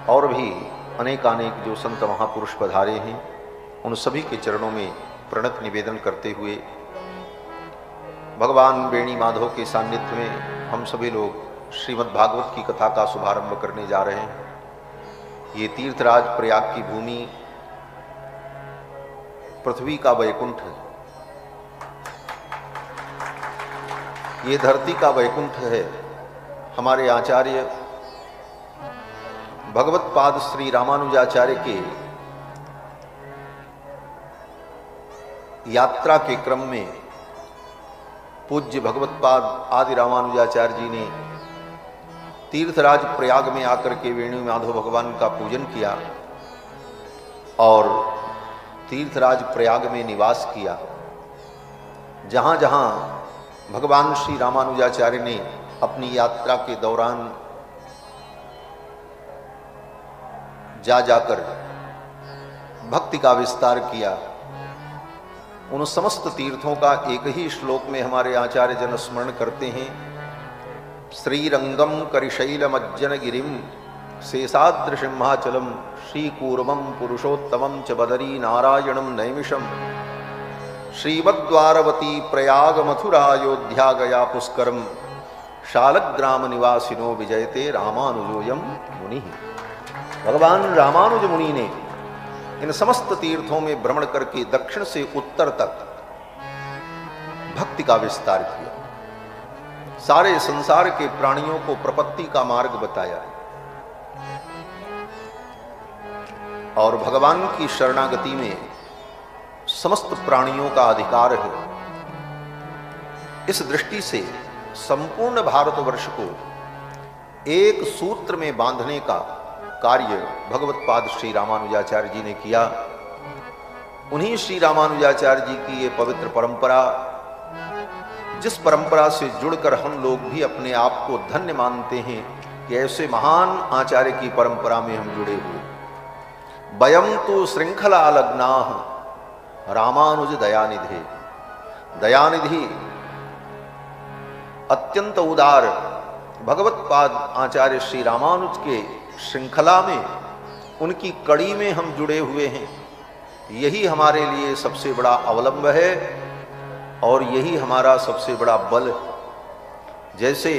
और भी अनेकानेक जो संत महापुरुष पधारे हैं, उन सभी के चरणों में प्रणत निवेदन करते हुए भगवान वेणी माधव के सान्निध्य में हम सभी लोग श्रीमद् भागवत की कथा का शुभारंभ करने जा रहे हैं। ये तीर्थराज प्रयाग की भूमि पृथ्वी का वैकुंठ है, ये धरती का वैकुंठ है। हमारे आचार्य भगवत पाद श्री रामानुजाचार्य के यात्रा के क्रम में पूज्य भगवत पाद आदि रामानुजाचार्य जी ने तीर्थराज प्रयाग में आकर के वेणु माधव भगवान का पूजन किया और तीर्थराज प्रयाग में निवास किया। जहाँ जहाँ भगवान श्री रामानुजाचार्य ने अपनी यात्रा के दौरान जा जाकर भक्ति का विस्तार किया, उन समस्त तीर्थों का एक ही श्लोक में हमारे आचार्य जन स्मरण करते हैं। श्रीरंगम करिशैलमज्जन गिरिम शेषाद्र सिंहाचलम श्रीकूर्मं पुरुषोत्तमं च बदरी नारायणं नैमिषम् श्रीवद्वारवती प्रयाग मथुरायोध्या गया पुष्करम शालग्राम निवासिनो विजयते रामानुजोयम मुनि। भगवान रामानुज मुनि ने इन समस्त तीर्थों में भ्रमण करके दक्षिण से उत्तर तक भक्ति का विस्तार किया, सारे संसार के प्राणियों को प्रपत्ति का मार्ग बताया और भगवान की शरणागति में समस्त प्राणियों का अधिकार है। इस दृष्टि से संपूर्ण भारतवर्ष को एक सूत्र में बांधने का कार्य भगवत पाद श्री रामानुजाचार्य जी ने किया। उन्हीं श्री रामानुजाचार्य जी की ये पवित्र परंपरा, जिस परंपरा से जुड़कर हम लोग भी अपने आप को धन्य मानते हैं कि ऐसे महान आचार्य की परंपरा में हम जुड़े हुए। वयम तो श्रृंखला लग्नाः रामानुज दयानिधे। दयानिधि अत्यंत उदार भगवत पाद आचार्य श्री रामानुज के श्रृंखला में, उनकी कड़ी में हम जुड़े हुए हैं। यही हमारे लिए सबसे बड़ा अवलंब है और यही हमारा सबसे बड़ा बल। जैसे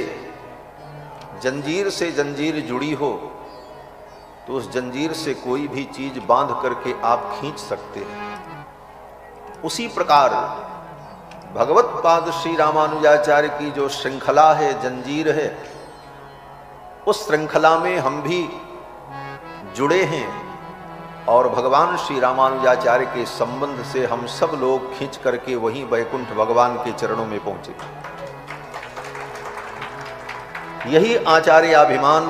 जंजीर से जंजीर जुड़ी हो तो उस जंजीर से कोई भी चीज बांध करके आप खींच सकते हैं, उसी प्रकार भगवत पाद श्री रामानुजाचार्य की जो श्रृंखला है, जंजीर है, उस श्रृंखला में हम भी जुड़े हैं और भगवान श्री रामानुजाचार्य के संबंध से हम सब लोग खींच करके वहीं वैकुंठ भगवान के चरणों में पहुंचे। यही आचार्याभिमान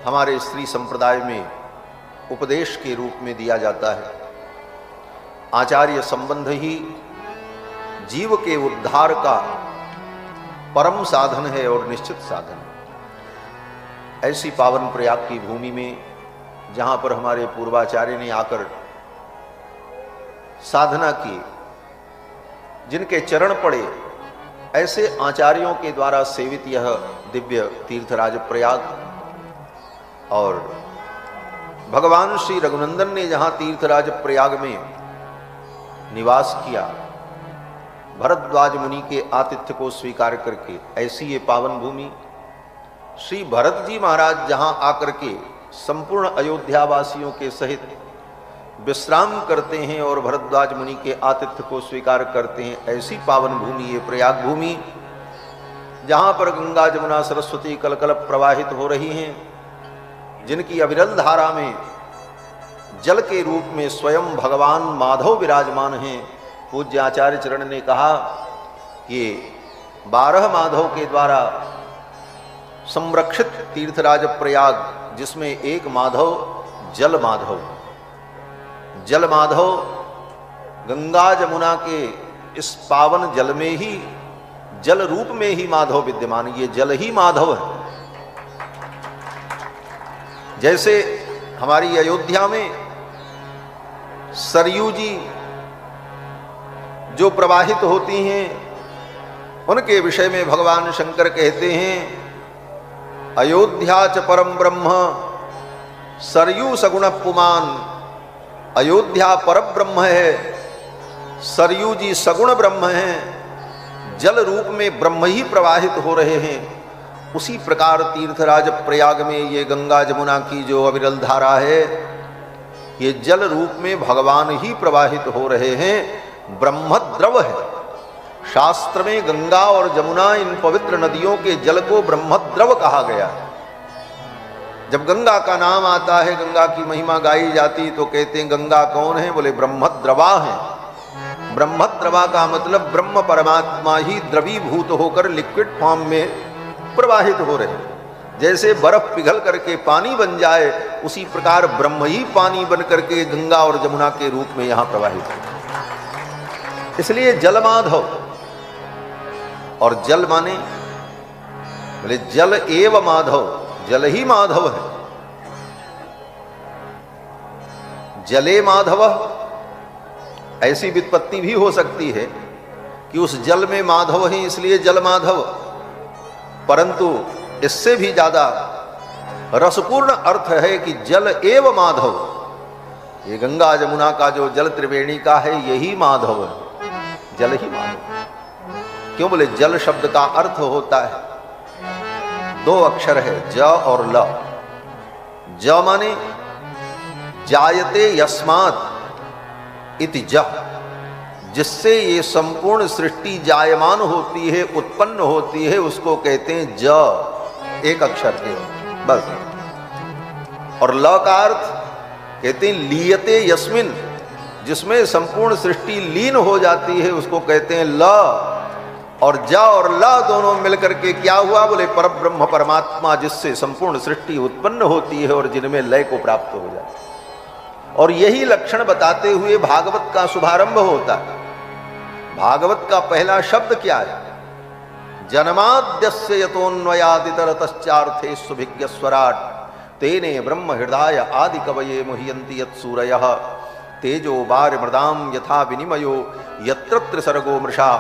हमारे श्री संप्रदाय में उपदेश के रूप में दिया जाता है। आचार्य संबंध ही जीव के उद्धार का परम साधन है और निश्चित साधन है। ऐसी पावन प्रयाग की भूमि में जहां पर हमारे पूर्वाचार्य ने आकर साधना की, जिनके चरण पड़े, ऐसे आचार्यों के द्वारा सेवित यह दिव्य तीर्थराज प्रयाग और भगवान श्री रघुनंदन ने जहां तीर्थराज प्रयाग में निवास किया, भरद्वाज मुनि के आतिथ्य को स्वीकार करके, ऐसी ये पावन भूमि श्री भरत जी महाराज जहां आकर के संपूर्ण अयोध्या वासियों के सहित विश्राम करते हैं और भरद्वाज मुनि के आतिथ्य को स्वीकार करते हैं, ऐसी पावन भूमि ये प्रयाग भूमि, जहां पर गंगा जमुना सरस्वती कलकल प्रवाहित हो रही हैं, जिनकी अविरल धारा में जल के रूप में स्वयं भगवान माधव विराजमान हैं। पूज्य आचार्य चरण ने कहा, ये 12 माधव के द्वारा संरक्षित तीर्थराज प्रयाग, जिसमें एक माधव जल माधव, जल माधव गंगा जमुना के इस पावन जल में ही, जल रूप में ही माधव विद्यमान, ये जल ही माधव है। जैसे हमारी अयोध्या में सरयू जी जो प्रवाहित होती हैं, उनके विषय में भगवान शंकर कहते हैं, अयोध्या च परम ब्रह्म सरयू सगुण पुमान, अयोध्या पर ब्रह्म है। सरयू जी सगुण ब्रह्म हैं, जल रूप में ब्रह्म ही प्रवाहित हो रहे हैं। उसी प्रकार तीर्थराज प्रयाग में ये गंगा जमुना की जो अविरल धारा है, ये जल रूप में भगवान ही प्रवाहित हो रहे हैं, ब्रह्मद्रव है। शास्त्र में गंगा और जमुना, इन पवित्र नदियों के जल को ब्रह्मद्रव कहा गया है। जब गंगा का नाम आता है, गंगा की महिमा गाई जाती, तो कहते हैं गंगा कौन है? बोले ब्रह्मद्रवा है। ब्रह्मद्रवा का मतलब ब्रह्म परमात्मा ही द्रवीभूत होकर लिक्विड फॉर्म में प्रवाहित हो रहे हैं। जैसे बर्फ पिघल करके पानी बन जाए, उसी प्रकार ब्रह्म ही पानी बन करके गंगा और जमुना के रूप में यहां प्रवाहित हो। इसलिए जल माधव, और जल माने बोले जल एव माधव, जल ही माधव है। जले माधव, ऐसी व्युत्पत्ति भी हो सकती है कि उस जल में माधव है इसलिए जल माधव, परंतु इससे भी ज्यादा रसपूर्ण अर्थ है कि जल एव माधव। ये गंगा जमुना का जो जल त्रिवेणी का है, यही माधव है, जल ही माधव। क्यों? बोले जल शब्द का अर्थ होता है, दो अक्षर है, ज और ल। ज माने जायते यस्मात् इति ज, जिससे ये संपूर्ण सृष्टि जायमान होती है, उत्पन्न होती है, उसको कहते हैं ज, एक अक्षर के बस। और ल का अर्थ कहते हैं लीयते यस्मिन, जिसमें संपूर्ण सृष्टि लीन हो जाती है, उसको कहते हैं ल। और ज और ल दोनों मिलकर के क्या हुआ? बोले परब्रह्म परमात्मा, जिससे संपूर्ण सृष्टि उत्पन्न होती है और जिनमें लय को प्राप्त हो जाता है। और यही लक्षण बताते हुए भागवत का शुभारंभ होता है। भागवत का पहला शब्द क्या है? जन्माद्यस्य यतोन्वयादितरतश्चार्थे सुभिज्ञ स्वराट, तेने ब्रह्म हृदय आदि कवये मुह्यन्ति यत्सूरयः, तेजो वारि मृदाम यथा विनिमयो यत्र त्रिसर्गो मृषा,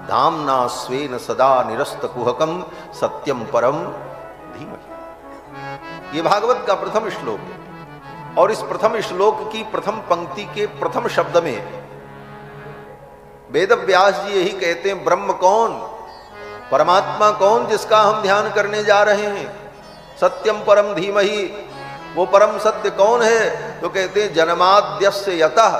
धाम्ना स्वेन सदा निरस्त कुहकम सत्यम परम धीमहि। ये भागवत का प्रथम श्लोक है। और इस प्रथम श्लोक की प्रथम पंक्ति के प्रथम शब्द में वेद व्यास जी यही कहते हैं, ब्रह्म कौन? परमात्मा कौन जिसका हम ध्यान करने जा रहे हैं? सत्यम परम धीमहि, वो परम सत्य कौन है? तो कहते हैं जन्माद्यस्य यतः,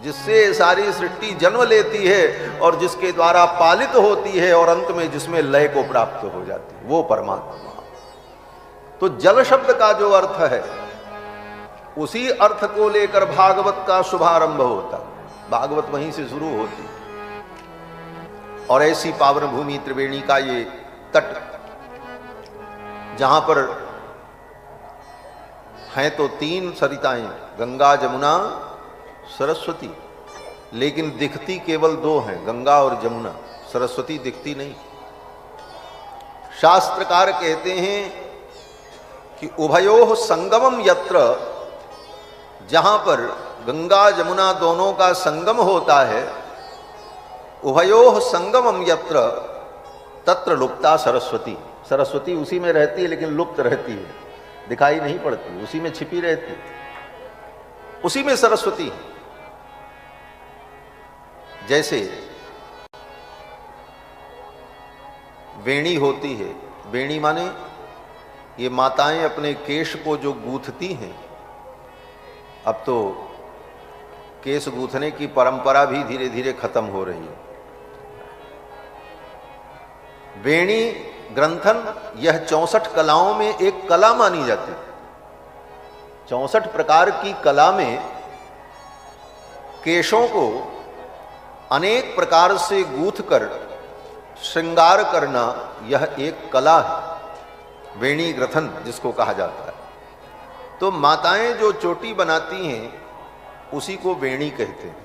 जिससे सारी सृष्टि जन्म लेती है और जिसके द्वारा पालित होती है और अंत में जिसमें लय को प्राप्त हो जाती है, वो परमात्मा। तो जल शब्द का जो अर्थ है, उसी अर्थ को लेकर भागवत का शुभारंभ होता। भागवत वहीं से शुरू होती। और ऐसी पावन भूमि त्रिवेणी का ये तट, जहां पर हैं तो तीन सरिताएं, गंगा जमुना सरस्वती, लेकिन दिखती केवल दो हैं, गंगा और जमुना, सरस्वती दिखती नहीं। शास्त्रकार कहते हैं कि उभयोः संगमम यत्र, जहां पर गंगा जमुना दोनों का संगम होता है, उभयोः संगमम यत्र तत्र लुप्ता सरस्वती। सरस्वती उसी में रहती है लेकिन लुप्त रहती है, दिखाई नहीं पड़ती, उसी में छिपी रहती, उसी में सरस्वती। जैसे वेणी होती है, वेणी माने ये माताएं अपने केश को जो गूंथती हैं, अब तो केश गूंथने की परंपरा भी धीरे धीरे खत्म हो रही है। वेणी ग्रंथन यह 64 कलाओं में एक कला मानी जाती है। 64 प्रकार की कला में केशों को अनेक प्रकार से गूंथकर श्रृंगार करना, यह एक कला है, वेणी ग्रथन जिसको कहा जाता है। तो माताएं जो चोटी बनाती हैं उसी को वेणी कहते हैं।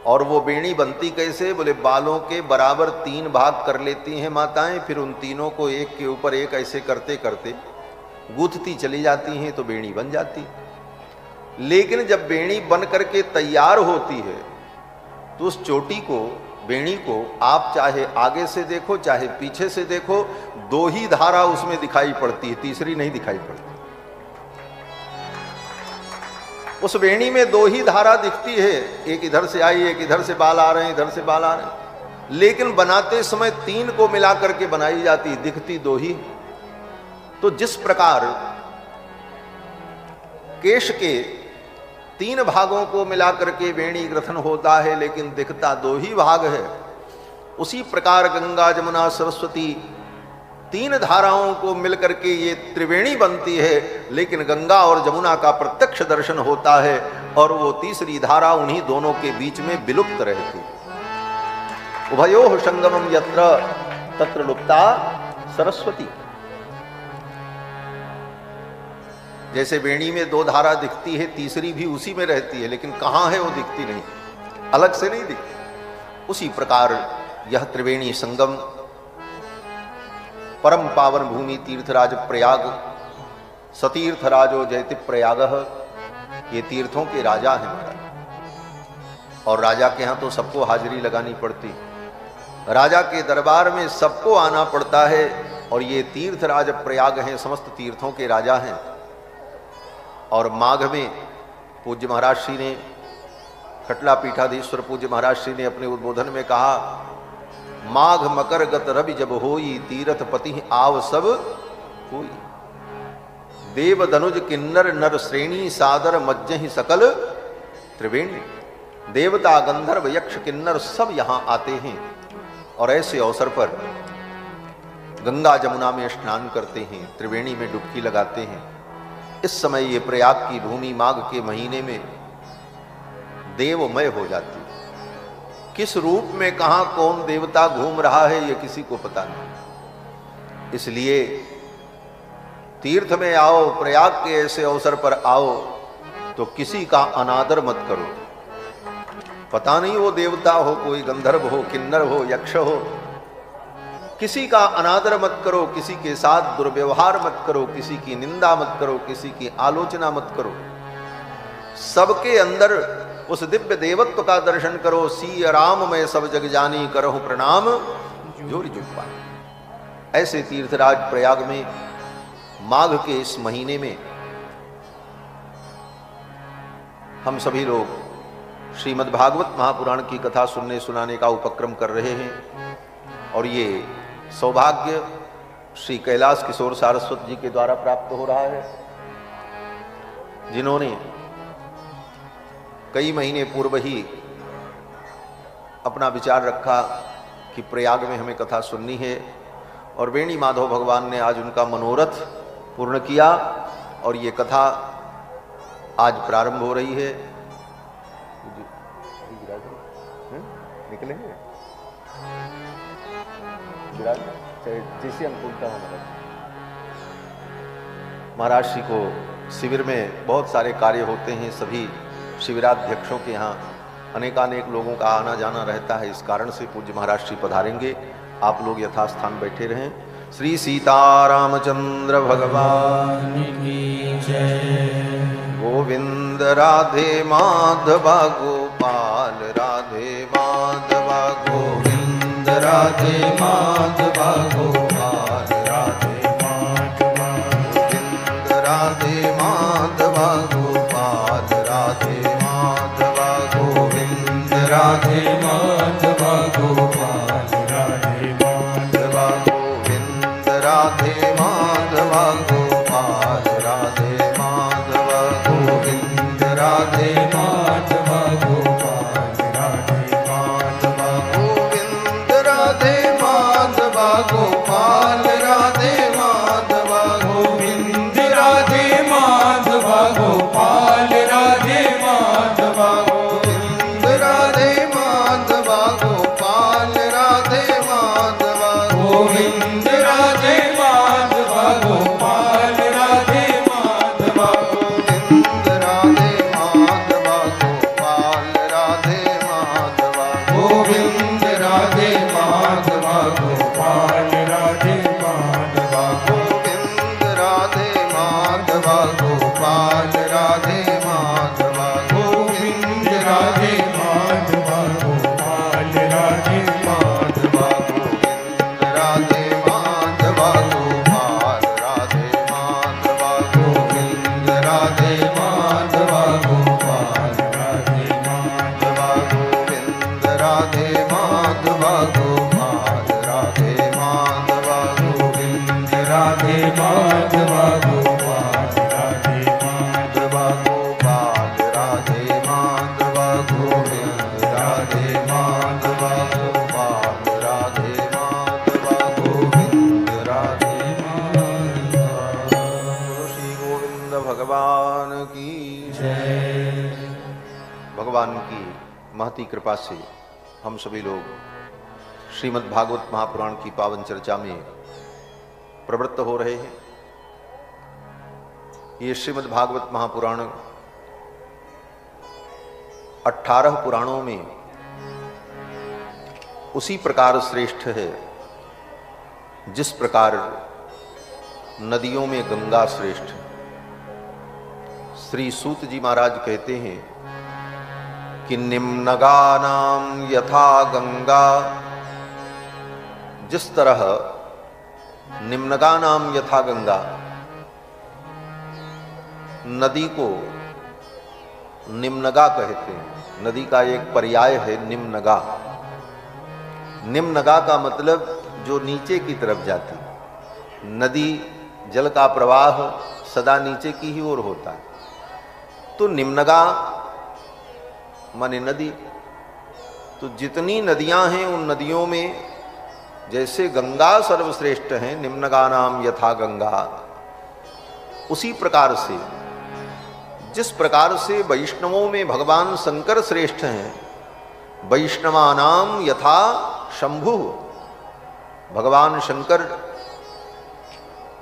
और वो वेणी बनती कैसे? बोले बालों के बराबर 3 भाग कर लेती हैं माताएं, फिर उन तीनों को एक के ऊपर एक ऐसे करते करते गूंथती चली जाती हैं, तो वेणी बन जाती। लेकिन जब वेणी बन करके तैयार होती है तो उस चोटी को, वेणी को आप चाहे आगे से देखो चाहे पीछे से देखो, 2 ही धारा उसमें दिखाई पड़ती है, तीसरी नहीं दिखाई पड़ती। उस वेणी में दो ही धारा दिखती है, एक इधर से आई, एक इधर से बाल आ रहे हैं, इधर से बाल आ रहे हैं, लेकिन बनाते समय तीन को मिलाकर के बनाई जाती, दिखती दो ही। तो जिस प्रकार केश के तीन भागों को मिलाकर के वेणी ग्रथन होता है लेकिन दिखता दो ही भाग है, उसी प्रकार गंगा जमुना सरस्वती तीन धाराओं को मिलकर के ये त्रिवेणी बनती है, लेकिन गंगा और जमुना का प्रत्यक्ष दर्शन होता है और वो तीसरी धारा उन्हीं दोनों के बीच में विलुप्त रहती। उभयोः संगमम यत्र तत्र लुप्ता सरस्वती। जैसे वेणी में दो धारा दिखती है, तीसरी भी उसी में रहती है, लेकिन कहाँ है वो दिखती नहीं, अलग से नहीं दिखती। उसी प्रकार यह त्रिवेणी संगम परम पावन भूमि तीर्थराज प्रयाग, सतीर्थराजो जयति प्रयागः, ये तीर्थों के राजा हैं महाराज। और राजा के यहाँ तो सबको हाजिरी लगानी पड़ती, राजा के दरबार में सबको आना पड़ता है, और ये तीर्थराज प्रयाग हैं, समस्त तीर्थों के राजा हैं। और माघ में पूज्य महाराज श्री ने, खटला पीठाधीश्वर पूज्य महाराज श्री ने अपने उद्बोधन में कहा, माघ मकर गत रवि जब होई, तीरथ पति आव सब होई। देव धनुज किन्नर नर श्रेणी, सादर मज्जहि सकल त्रिवेणी। देवता गंधर्व यक्ष किन्नर सब यहां आते हैं और ऐसे अवसर पर गंगा जमुना में स्नान करते हैं, त्रिवेणी में डुबकी लगाते हैं। इस समय ये प्रयाग की भूमि माघ के महीने में देवमय हो जाती है। किस रूप में कहां कौन देवता घूम रहा है ये किसी को पता नहीं। इसलिए तीर्थ में आओ, प्रयाग के ऐसे अवसर पर आओ तो किसी का अनादर मत करो। पता नहीं वो देवता हो, कोई गंधर्व हो, किन्नर हो, यक्ष हो, किसी का अनादर मत करो, किसी के साथ दुर्व्यवहार मत करो, किसी की निंदा मत करो, किसी की आलोचना मत करो। सबके अंदर उस दिव्य देवत्व का दर्शन करो। सी राम मैं सब जग जानी, करहु प्रणाम जोरी जुग पानी। ऐसे तीर्थराज प्रयाग में माघ के इस महीने में हम सभी लोग श्रीमद् भागवत महापुराण की कथा सुनने सुनाने का उपक्रम कर रहे हैं। और ये सौभाग्य श्री कैलाश किशोर सारस्वत जी के द्वारा प्राप्त हो रहा है, जिन्होंने कई महीने पूर्व ही अपना विचार रखा कि प्रयाग में हमें कथा सुननी है, और वेणी माधव भगवान ने आज उनका मनोरथ पूर्ण किया और ये कथा आज प्रारंभ हो रही है। निकलेंगे जैसी अनुकूलता हो। महाराज श्री को शिविर में बहुत सारे कार्य होते हैं, सभी शिविराध्यक्षों के यहाँ अनेकानेक लोगों का आना जाना रहता है, इस कारण से पूज्य महाराज श्री पधारेंगे। आप लोग यथास्थान बैठे रहें। श्री सीतारामचंद्र भगवान की जय। गोविंद राधे माधवा गोपाल, राधे माधवा गोविंद, राधे माधवा गोपाल, राधे माधवा गोविंद, राधे माधवा गोपाल, राधे माधवा गोविंद, राधे माधवा गोपाल, राधे माधवा गोविंद, राधे माधवा गोपाल, राधे माधवा गोविंद, राधे माधवा गोपाल, राधे माधवा गोविंद, राधे माधवा गोपाल, राधे माधवा गोविंद, राधे माधवा गोपाल, राधे माधवा गोविंद, राधे माधवा गोपाल, राधे माधवा गोविंद, राधे माधवा गोपाल, राधे माधवा गोपाल राधे माधवा गोपाल राधे माधवा गोविंद राधे माधवा गोपाल राधे माधवा गोविंद राधे माधवा। श्री गोविंद भगवान की जय। भगवान की महती कृपा से हम सभी लोग श्रीमद् भागवत महापुराण की पावन चर्चा में प्रवृत्त हो रहे हैं। ये श्रीमद् भागवत महापुराण 18 पुराणों में उसी प्रकार श्रेष्ठ है जिस प्रकार नदियों में गंगा श्रेष्ठ है। श्री सूत जी महाराज कहते हैं कि निम्नगानाम यथा गंगा, जिस तरह निम्नगानाम यथा गंगा, नदी को निम्नगा कहते हैं। नदी का एक पर्याय है निम्नगा। निम्नगा का मतलब जो नीचे की तरफ जाती। नदी जल का प्रवाह सदा नीचे की ही ओर होता है, तो निम्नगा माने नदी। तो जितनी नदियां हैं उन नदियों में जैसे गंगा सर्वश्रेष्ठ है, निम्नगा नाम यथा गंगा, उसी प्रकार से जिस प्रकार से वैष्णवों में भगवान शंकर श्रेष्ठ हैं, वैष्णवानाम यथा शंभु, भगवान शंकर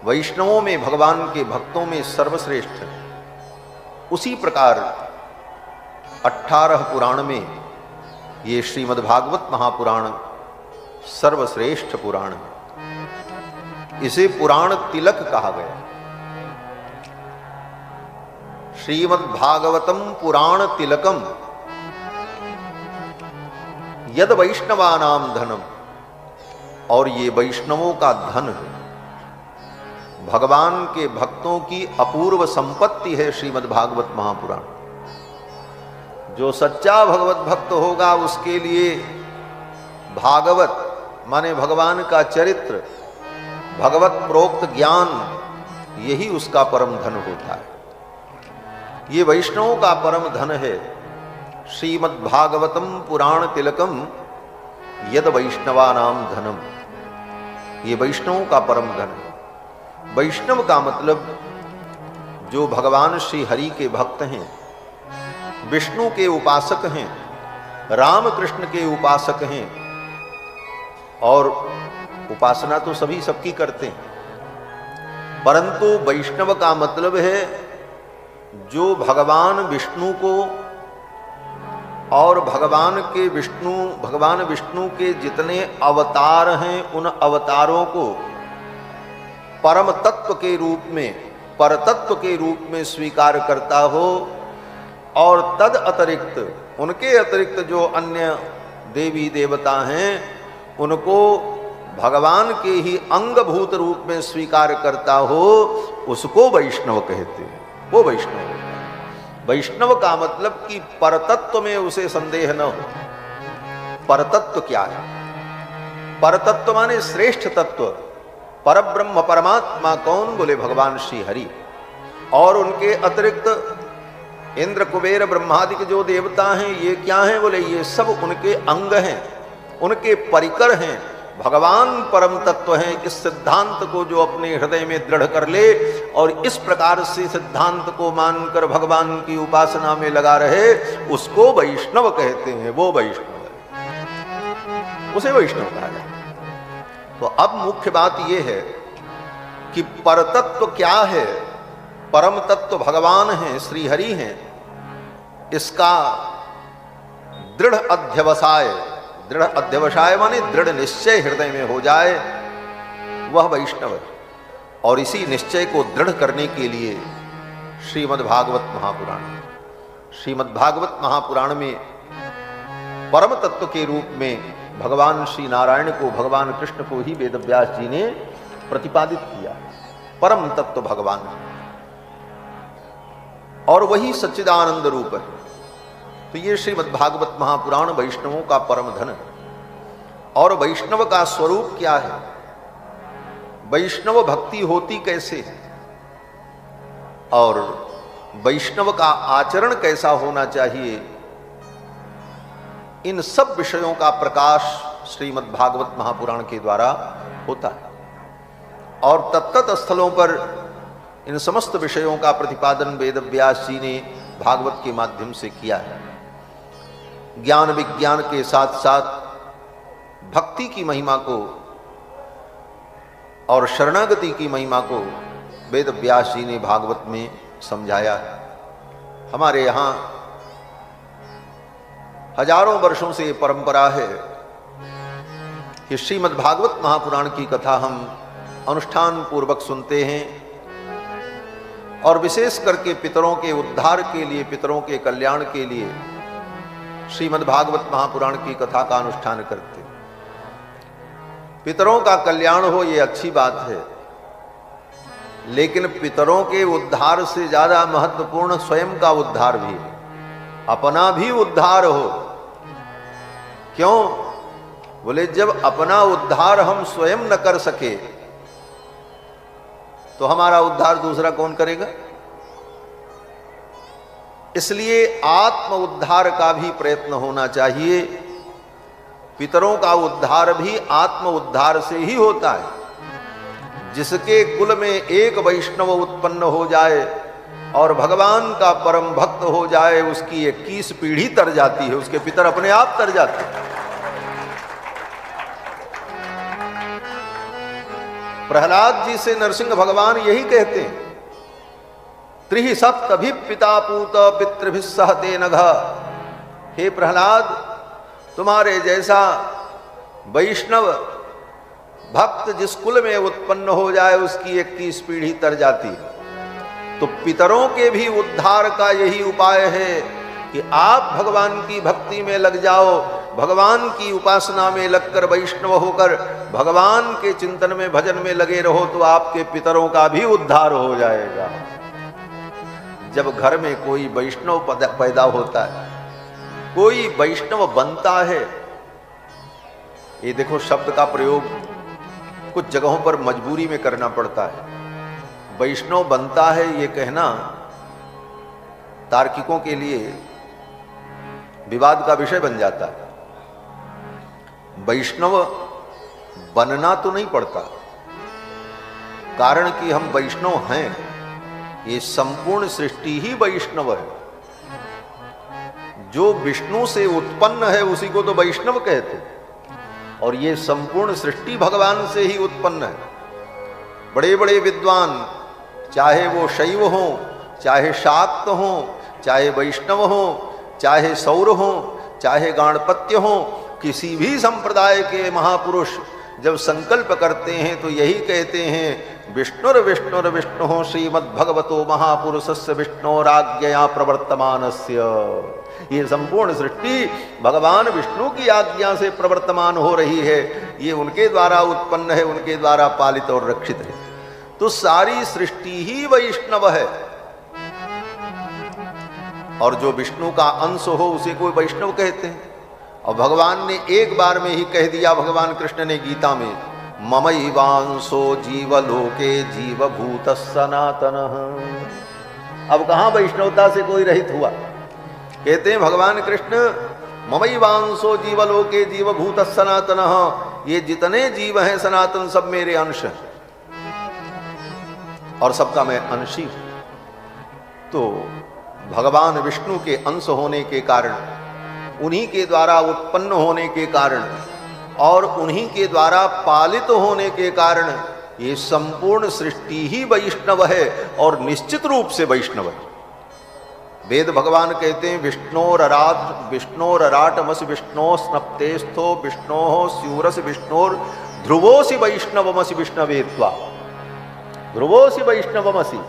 वैष्णवों में भगवान के भक्तों में सर्वश्रेष्ठ है, उसी प्रकार 18 पुराण में ये श्रीमद् भागवत महापुराण सर्वश्रेष्ठ पुराण है। इसे पुराण तिलक कहा गया। श्रीमद् भागवतम पुराण तिलकम यद वैष्णवानाम धनम, और ये वैष्णवों का धन है, भगवान के भक्तों की अपूर्व संपत्ति है श्रीमद् भागवत महापुराण। जो सच्चा भगवत भक्त होगा उसके लिए भागवत माने भगवान का चरित्र, भगवत प्रोक्त ज्ञान, यही उसका परम धन होता है। ये वैष्णवों का परम धन है। श्रीमद् भागवतम पुराण तिलकम यद वैष्णवानाम धनम, ये वैष्णवों का परम धन है। वैष्णव का मतलब जो भगवान श्री हरि के भक्त हैं, विष्णु के उपासक हैं, राम कृष्ण के उपासक हैं। और उपासना तो सभी सबकी करते हैं, परंतु वैष्णव का मतलब है जो भगवान विष्णु को और भगवान विष्णु के जितने अवतार हैं उन अवतारों को परम तत्व के रूप में, परतत्व के रूप में स्वीकार करता हो, और तद अतिरिक्त, उनके अतिरिक्त जो अन्य देवी देवता हैं उनको भगवान के ही अंगभूत रूप में स्वीकार करता हो, उसको वैष्णव कहते हैं। वो वैष्णव होता है। वैष्णव का मतलब कि परतत्व में उसे संदेह न हो। परतत्व क्या है? परतत्व माने श्रेष्ठ तत्व। परब्रह्म परमात्मा कौन? बोले भगवान श्री हरि। और उनके अतिरिक्त इंद्र कुबेर ब्रह्मादि के जो देवता हैं ये क्या हैं? बोले ये सब उनके अंग हैं, उनके परिकर हैं। भगवान परम तत्व हैं। इस सिद्धांत को जो अपने हृदय में दृढ़ कर ले और इस प्रकार से सिद्धांत को मानकर भगवान की उपासना में लगा रहे, उसको वैष्णव कहते हैं। वो वैष्णव है, उसे वैष्णव कहा जाए। तो अब मुख्य बात यह है कि परतत्व क्या है? परम तत्व भगवान हैं, श्री हरि हैं। इसका दृढ़ अध्यवसाय, दृढ़ अध्यवसाय माने दृढ़ निश्चय हृदय में हो जाए, वह वैष्णव है। और इसी निश्चय को दृढ़ करने के लिए श्रीमद् भागवत महापुराण, श्रीमद् भागवत महापुराण में परम तत्व के रूप में भगवान श्री नारायण को, भगवान कृष्ण को ही वेदव्यास जी ने प्रतिपादित किया। परम तत्व भगवान और वही सच्चिदानंद रूप है। तो ये श्रीमद् भागवत महापुराण वैष्णवों का परम धन है। और वैष्णव का स्वरूप क्या है? वैष्णव भक्ति होती कैसे है और वैष्णव का आचरण कैसा होना चाहिए, इन सब विषयों का प्रकाश श्रीमद् भागवत महापुराण के द्वारा होता है। और तत्त स्थलों पर इन समस्त विषयों का प्रतिपादन वेद व्यास जी ने भागवत के माध्यम से किया है। ज्ञान विज्ञान के साथ साथ भक्ति की महिमा को और शरणागति की महिमा को वेद व्यास जी ने भागवत में समझाया है। हमारे यहाँ हजारों वर्षों से ये परंपरा है कि श्रीमद् भागवत महापुराण की कथा हम अनुष्ठान पूर्वक सुनते हैं और विशेष करके पितरों के उद्धार के लिए, पितरों के कल्याण के लिए श्रीमद् भागवत महापुराण की कथा का अनुष्ठान करते हैं। पितरों का कल्याण हो ये अच्छी बात है, लेकिन पितरों के उद्धार से ज्यादा महत्वपूर्ण स्वयं का उद्धार भी है, अपना भी उद्धार हो। क्यों? बोले जब अपना उद्धार हम स्वयं न कर सके तो हमारा उद्धार दूसरा कौन करेगा? इसलिए आत्म उद्धार का भी प्रयत्न होना चाहिए। पितरों का उद्धार भी आत्म उद्धार से ही होता है। जिसके कुल में एक वैष्णव उत्पन्न हो जाए और भगवान का परम भक्त हो जाए, उसकी 21 पीढ़ी तर जाती है, उसके पितर अपने आप तर जाते हैं। प्रहलाद जी से नरसिंह भगवान यही कहते हैं, त्रिहि सप्तभि पिता पूत पितृभिः सह तेन घ। हे प्रहलाद, तुम्हारे जैसा वैष्णव भक्त जिस कुल में उत्पन्न हो जाए उसकी 21 पीढ़ी तर जाती है। तो पितरों के भी उद्धार का यही उपाय है कि आप भगवान की भक्ति में लग जाओ, भगवान की उपासना में लगकर वैष्णव होकर भगवान के चिंतन में भजन में लगे रहो, तो आपके पितरों का भी उद्धार हो जाएगा। जब घर में कोई वैष्णव पैदा होता है, कोई वैष्णव बनता है, ये देखो शब्द का प्रयोग कुछ जगहों पर मजबूरी में करना पड़ता है। वैष्णव बनता है ये कहना तार्किकों के लिए विवाद का विषय बन जाता है। वैष्णव बनना तो नहीं पड़ता, कारण कि हम वैष्णव हैं, ये संपूर्ण सृष्टि ही वैष्णव है। जो विष्णु से उत्पन्न है उसी को तो वैष्णव कहते, और ये संपूर्ण सृष्टि भगवान से ही उत्पन्न है। बड़े बड़े विद्वान, चाहे वो शैव हो, चाहे शाक्त हो, चाहे वैष्णव हो, चाहे सौर हो, चाहे गाणपत्य हो, किसी भी संप्रदाय के महापुरुष जब संकल्प करते हैं तो यही कहते हैं, विष्णुर विष्णुर विष्णु श्रीमद्भगवतो महापुरुषस्य विष्णोराज्ञया प्रवर्तमानस्य। ये संपूर्ण सृष्टि भगवान विष्णु की आज्ञा से प्रवर्तमान हो रही है, ये उनके द्वारा उत्पन्न है, उनके द्वारा पालित और रक्षित है। तो सारी सृष्टि ही वैष्णव है, और जो विष्णु का अंश हो उसे कोई वैष्णव कहते हैं। और भगवान ने एक बार में ही कह दिया, भगवान कृष्ण ने गीता में, ममैवांशो जीवलोके जीवभूत सनातन। अब कहां वैष्णवता से कोई रहित हुआ? कहते हैं भगवान कृष्ण, ममैवांशो जीवलोके जीवभूत सनातन, ये जितने जीव हैं सनातन सब मेरे अंश हैं और सबका मैं अंशी हूं। तो भगवान विष्णु के अंश होने के कारण, उन्हीं के द्वारा उत्पन्न होने के कारण और उन्हीं के द्वारा पालित होने के कारण ये संपूर्ण सृष्टि ही वैष्णव है, और निश्चित रूप से वैष्णव है। वेद भगवान कहते हैं, विष्णोरराटमस विष्णो स्नप्तेस्थो विष्णो स्यूरस विष्णोर ध्रुवोसि वैष्णवमसि विष्णवेत्वा। ध्रुवोसि वैष्णवमसि,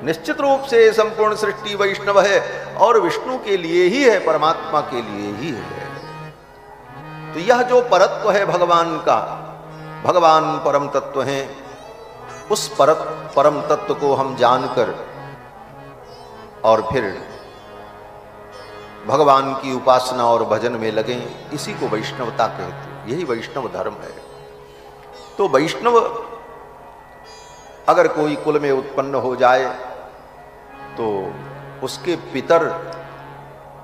निश्चित रूप से संपूर्ण सृष्टि वैष्णव है और विष्णु के लिए ही है, परमात्मा के लिए ही है। तो यह जो परत्व है भगवान का, भगवान परम तत्व हैं, उस परम तत्व को हम जानकर और फिर भगवान की उपासना और भजन में लगें, इसी को वैष्णवता कहते हैं। यही वैष्णव धर्म है। तो वैष्णव अगर कोई कुल में उत्पन्न हो जाए तो उसके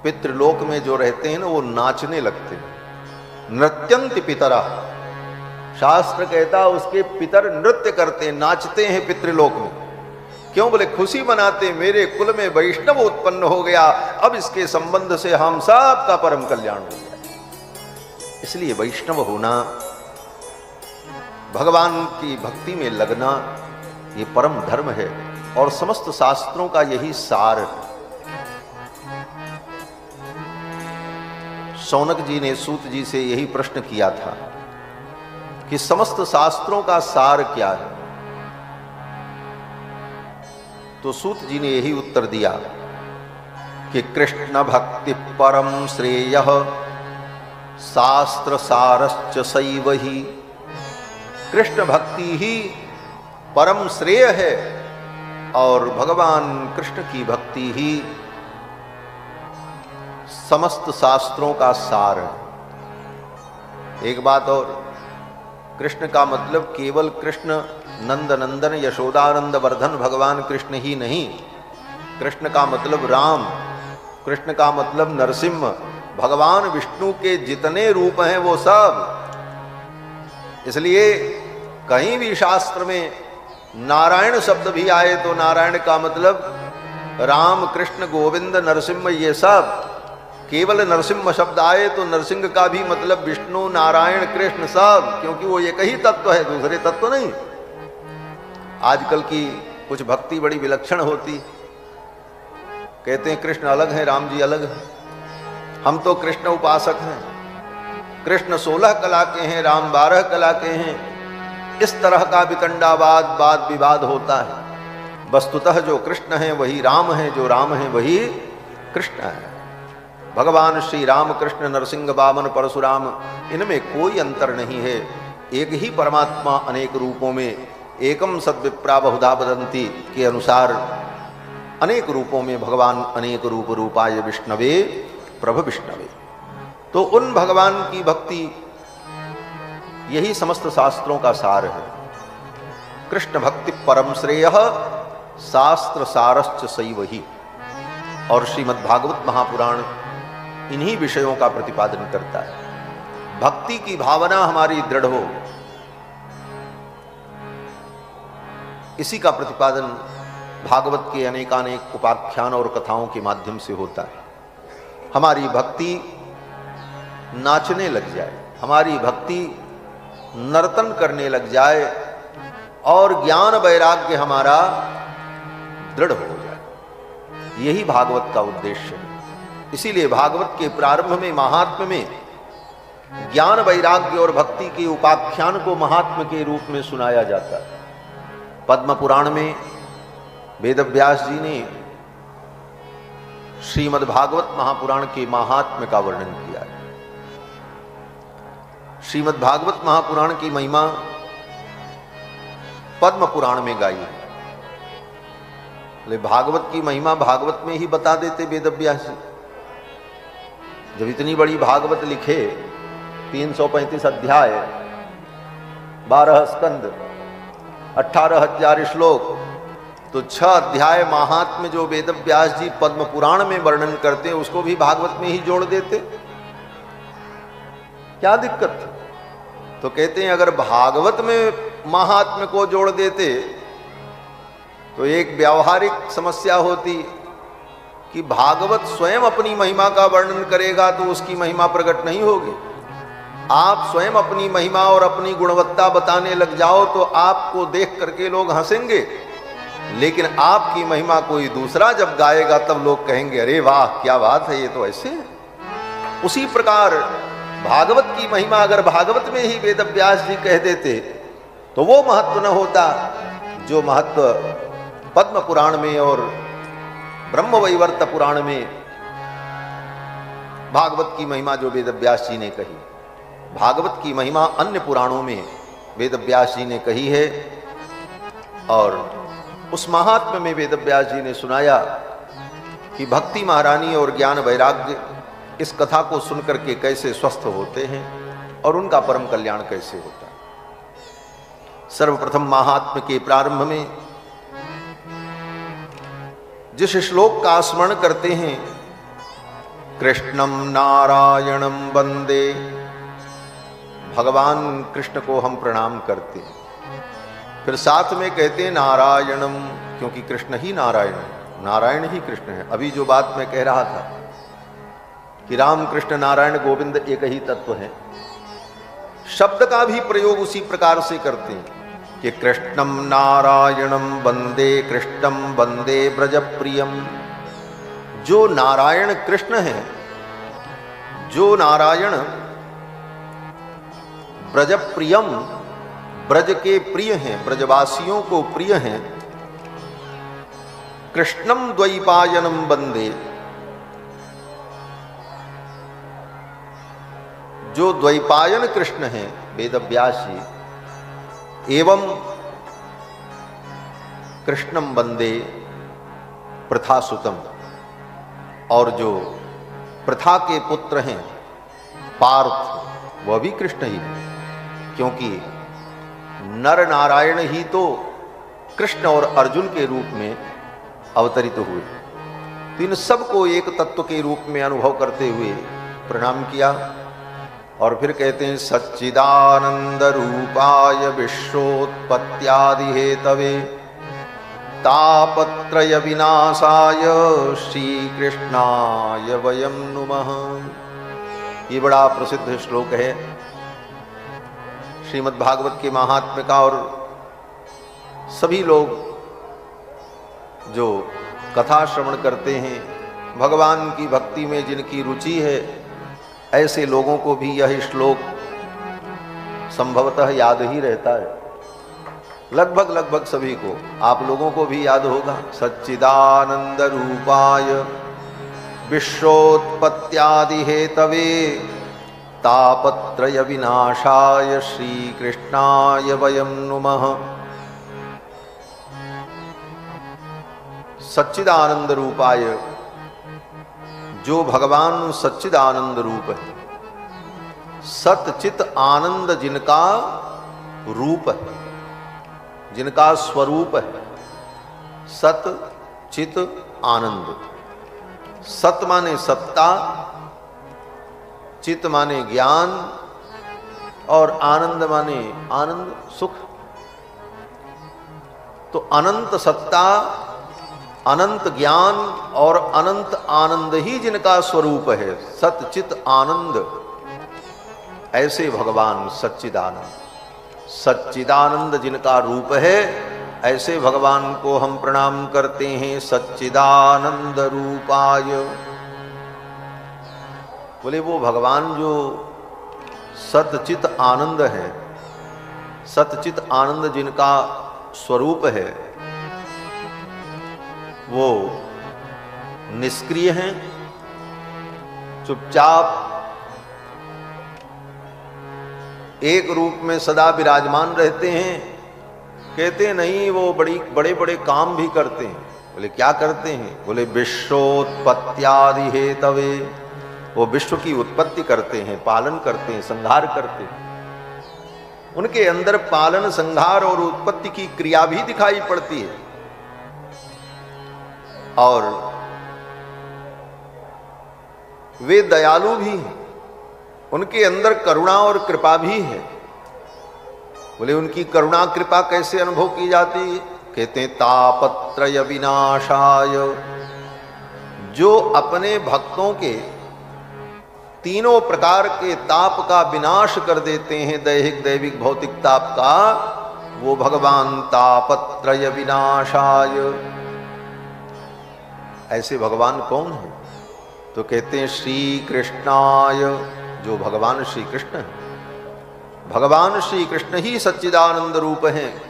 पितृलोक में जो रहते हैं ना, वो नाचने लगते हैं। नृत्यंत पितरा, शास्त्र कहता उसके पितर नृत्य करते हैं, नाचते हैं पितृलोक में। क्यों? बोले खुशी मनाते, मेरे कुल में वैष्णव उत्पन्न हो गया, अब इसके संबंध से हम सब का परम कल्याण हो गया। इसलिए वैष्णव होना, भगवान की भक्ति में लगना, ये परम धर्म है और समस्त शास्त्रों का यही सार है। शौनक जी ने सूत जी से यही प्रश्न किया था कि समस्त शास्त्रों का सार क्या है? तो सूत जी ने यही उत्तर दिया कि कृष्ण भक्ति परम श्रेयः शास्त्र सारश्च सैव ही। कृष्ण भक्ति ही परम श्रेय है और भगवान कृष्ण की भक्ति ही समस्त शास्त्रों का सार है। एक बात और, कृष्ण का मतलब केवल कृष्ण नंद नंदन यशोदानंद वर्धन भगवान कृष्ण ही नहीं। कृष्ण का मतलब राम, कृष्ण का मतलब नरसिंह, भगवान विष्णु के जितने रूप हैं वो सब। इसलिए कहीं भी शास्त्र में नारायण शब्द भी आए तो नारायण का मतलब राम, कृष्ण, गोविंद, नरसिंह, ये सब। केवल नरसिंह शब्द आए तो नरसिंह का भी मतलब विष्णु, नारायण, कृष्ण सब, क्योंकि वो एक ही तत्व है, दूसरे तत्व नहीं। आजकल की कुछ भक्ति बड़ी विलक्षण होती, कहते हैं कृष्ण अलग है, राम जी अलग है। हम तो कृष्ण उपासक हैं, कृष्ण 16 कला के हैं, राम 12 कला के हैं। इस तरह का वितंडावाद, वाद विवाद होता है। वस्तुतः जो कृष्ण है वही राम है, जो राम है वही कृष्ण है। भगवान श्री राम, कृष्ण, नरसिंह, वामन, परशुराम, इनमें कोई अंतर नहीं है। एक ही परमात्मा अनेक रूपों में, एकम सद्विप्रा बहुधा वदन्ति के अनुसार अनेक रूपों में भगवान अनेक रूप रूपाय विष्णवे प्रभ विष्णवे। तो उन भगवान की भक्ति यही समस्त शास्त्रों का सार है। कृष्ण भक्ति परम श्रेयः शास्त्र सारश्च सैव ही। और श्रीमद् भागवत महापुराण इन्हीं विषयों का प्रतिपादन करता है। भक्ति की भावना हमारी दृढ़ हो, इसी का प्रतिपादन भागवत के अनेकानेक उपाख्यान और कथाओं के माध्यम से होता है। हमारी भक्ति नाचने लग जाए, हमारी भक्ति नर्तन करने लग जाए और ज्ञान वैराग्य हमारा दृढ़ हो जाए, यही भागवत का उद्देश्य है। इसीलिए भागवत के प्रारंभ में महात्म्य में ज्ञान वैराग्य और भक्ति के उपाख्यान को महात्म्य के रूप में सुनाया जाता है। पद्म पुराण में वेदव्यास जी ने श्रीमद् भागवत महापुराण के महात्म्य का वर्णन किया है। श्रीमद् भागवत महापुराण की महिमा पद्म पुराण में गाई है। भागवत की महिमा भागवत में ही बता देते वेदव्यास जी। जब इतनी बड़ी भागवत लिखे, 335 अध्याय, 12 स्कंद, 18,000 श्लोक, तो 6 अध्याय महात्म्य जो वेदव्यास जी पद्म पुराण में वर्णन करते हैं उसको भी भागवत में ही जोड़ देते। क्या दिक्कत? तो कहते हैं अगर भागवत में महात्म्य को जोड़ देते तो एक व्यावहारिक समस्या होती कि भागवत स्वयं अपनी महिमा का वर्णन करेगा तो उसकी महिमा प्रकट नहीं होगी। आप स्वयं अपनी महिमा और अपनी गुणवत्ता बताने लग जाओ तो आपको देख करके लोग हंसेंगे, लेकिन आपकी महिमा कोई दूसरा जब गाएगा तब लोग कहेंगे अरे वाह क्या बात है, ये तो ऐसे है। उसी प्रकार भागवत की महिमा अगर भागवत में ही वेदव्यास जी कह देते तो वो महत्व न होता जो महत्व पद्म पुराण में और ब्रह्मवैवर्त पुराण में भागवत की महिमा जो वेदव्यास जी ने कही। भागवत की महिमा अन्य पुराणों में वेदव्यास जी ने कही है और उस महात्म्य में वेदव्यास जी ने सुनाया कि भक्ति महारानी और ज्ञान वैराग्य इस कथा को सुनकर के कैसे स्वस्थ होते हैं और उनका परम कल्याण कैसे होता है। सर्वप्रथम महात्म्य के प्रारंभ में जिस श्लोक का स्मरण करते हैं, कृष्णम नारायणम वंदे, भगवान कृष्ण को हम प्रणाम करते हैं। फिर साथ में कहते हैं नारायणम, क्योंकि कृष्ण ही नारायण है, नारायण ही कृष्ण है। अभी जो बात मैं कह रहा था कि राम कृष्ण नारायण गोविंद एक ही तत्व है, शब्द का भी प्रयोग उसी प्रकार से करते हैं कि कृष्णम नारायणम वंदे, कृष्णम वंदे ब्रजप्रियम। जो नारायण कृष्ण है, जो नारायण ब्रजप्रियम, ब्रज के प्रिय हैं, ब्रजवासियों को प्रिय हैं, कृष्णम द्वैपायनम वंदे, जो द्वैपायन कृष्ण हैं वेदव्यास जी, एवं कृष्णम वंदे प्रथासुतम, और जो प्रथा के पुत्र हैं पार्थ, वह भी कृष्ण ही है, क्योंकि नर नारायण ही तो कृष्ण और अर्जुन के रूप में अवतरित हुए। तो इन सबको एक तत्व के रूप में अनुभव करते हुए प्रणाम किया। और फिर कहते हैं सच्चिदानंद रूपाय विश्वोत्पत्त्यादि हेतवे तापत्रय विनाशाय श्री कृष्णाय वयम नुमः। ये बड़ा प्रसिद्ध श्लोक है श्रीमद् भागवत के महात्म्य का, और सभी लोग जो कथा श्रवण करते हैं, भगवान की भक्ति में जिनकी रुचि है, ऐसे लोगों को भी यह श्लोक संभवतः याद ही रहता है। लगभग सभी को, आप लोगों को भी याद होगा। सच्चिदानंद रूपाय विश्वोत्पत्त्यादि हेतवे तापत्रय विनाशाय श्री कृष्णाय वयम नुमः। सच्चिदानंद रूपाय, जो भगवान सच्चिदानंद रूप है, सतचित आनंद जिनका रूप है, जिनका स्वरूप है, सत चित आनंद। सत माने सत्ता, चित माने ज्ञान, और आनंद माने आनंद सुख। तो अनंत सत्ता, अनंत ज्ञान और अनंत आनंद ही जिनका स्वरूप है, सतचित आनंद, ऐसे भगवान सच्चिदानंद। सच्चिदानंद जिनका रूप है, ऐसे भगवान को हम प्रणाम करते हैं। सच्चिदानंद रूपाय, बोले वो भगवान जो सतचित आनंद है, सतचित आनंद जिनका स्वरूप है, वो निष्क्रिय हैं, चुपचाप एक रूप में सदा विराजमान रहते हैं। कहते नहीं, वो बड़े बड़े काम भी करते हैं। बोले क्या करते हैं? बोले विश्वोत्पत्त्यादि हेतवे, वो विश्व की उत्पत्ति करते हैं, पालन करते हैं, संहार करते हैं। उनके अंदर पालन, संहार और उत्पत्ति की क्रिया भी दिखाई पड़ती है। और वे दयालु भी हैं, उनके अंदर करुणा और कृपा भी है। बोले उनकी करुणा कृपा कैसे अनुभव की जाती है? कहते हैं तापत्रय विनाशाय, जो अपने भक्तों के तीनों प्रकार के ताप का विनाश कर देते हैं, दैहिक दैविक भौतिक ताप का, वो भगवान तापत्रय विनाशाय। ऐसे भगवान कौन है? तो कहते हैं श्री कृष्णाय, जो भगवान श्री कृष्ण है। भगवान श्री कृष्ण ही सच्चिदानंद रूप हैं,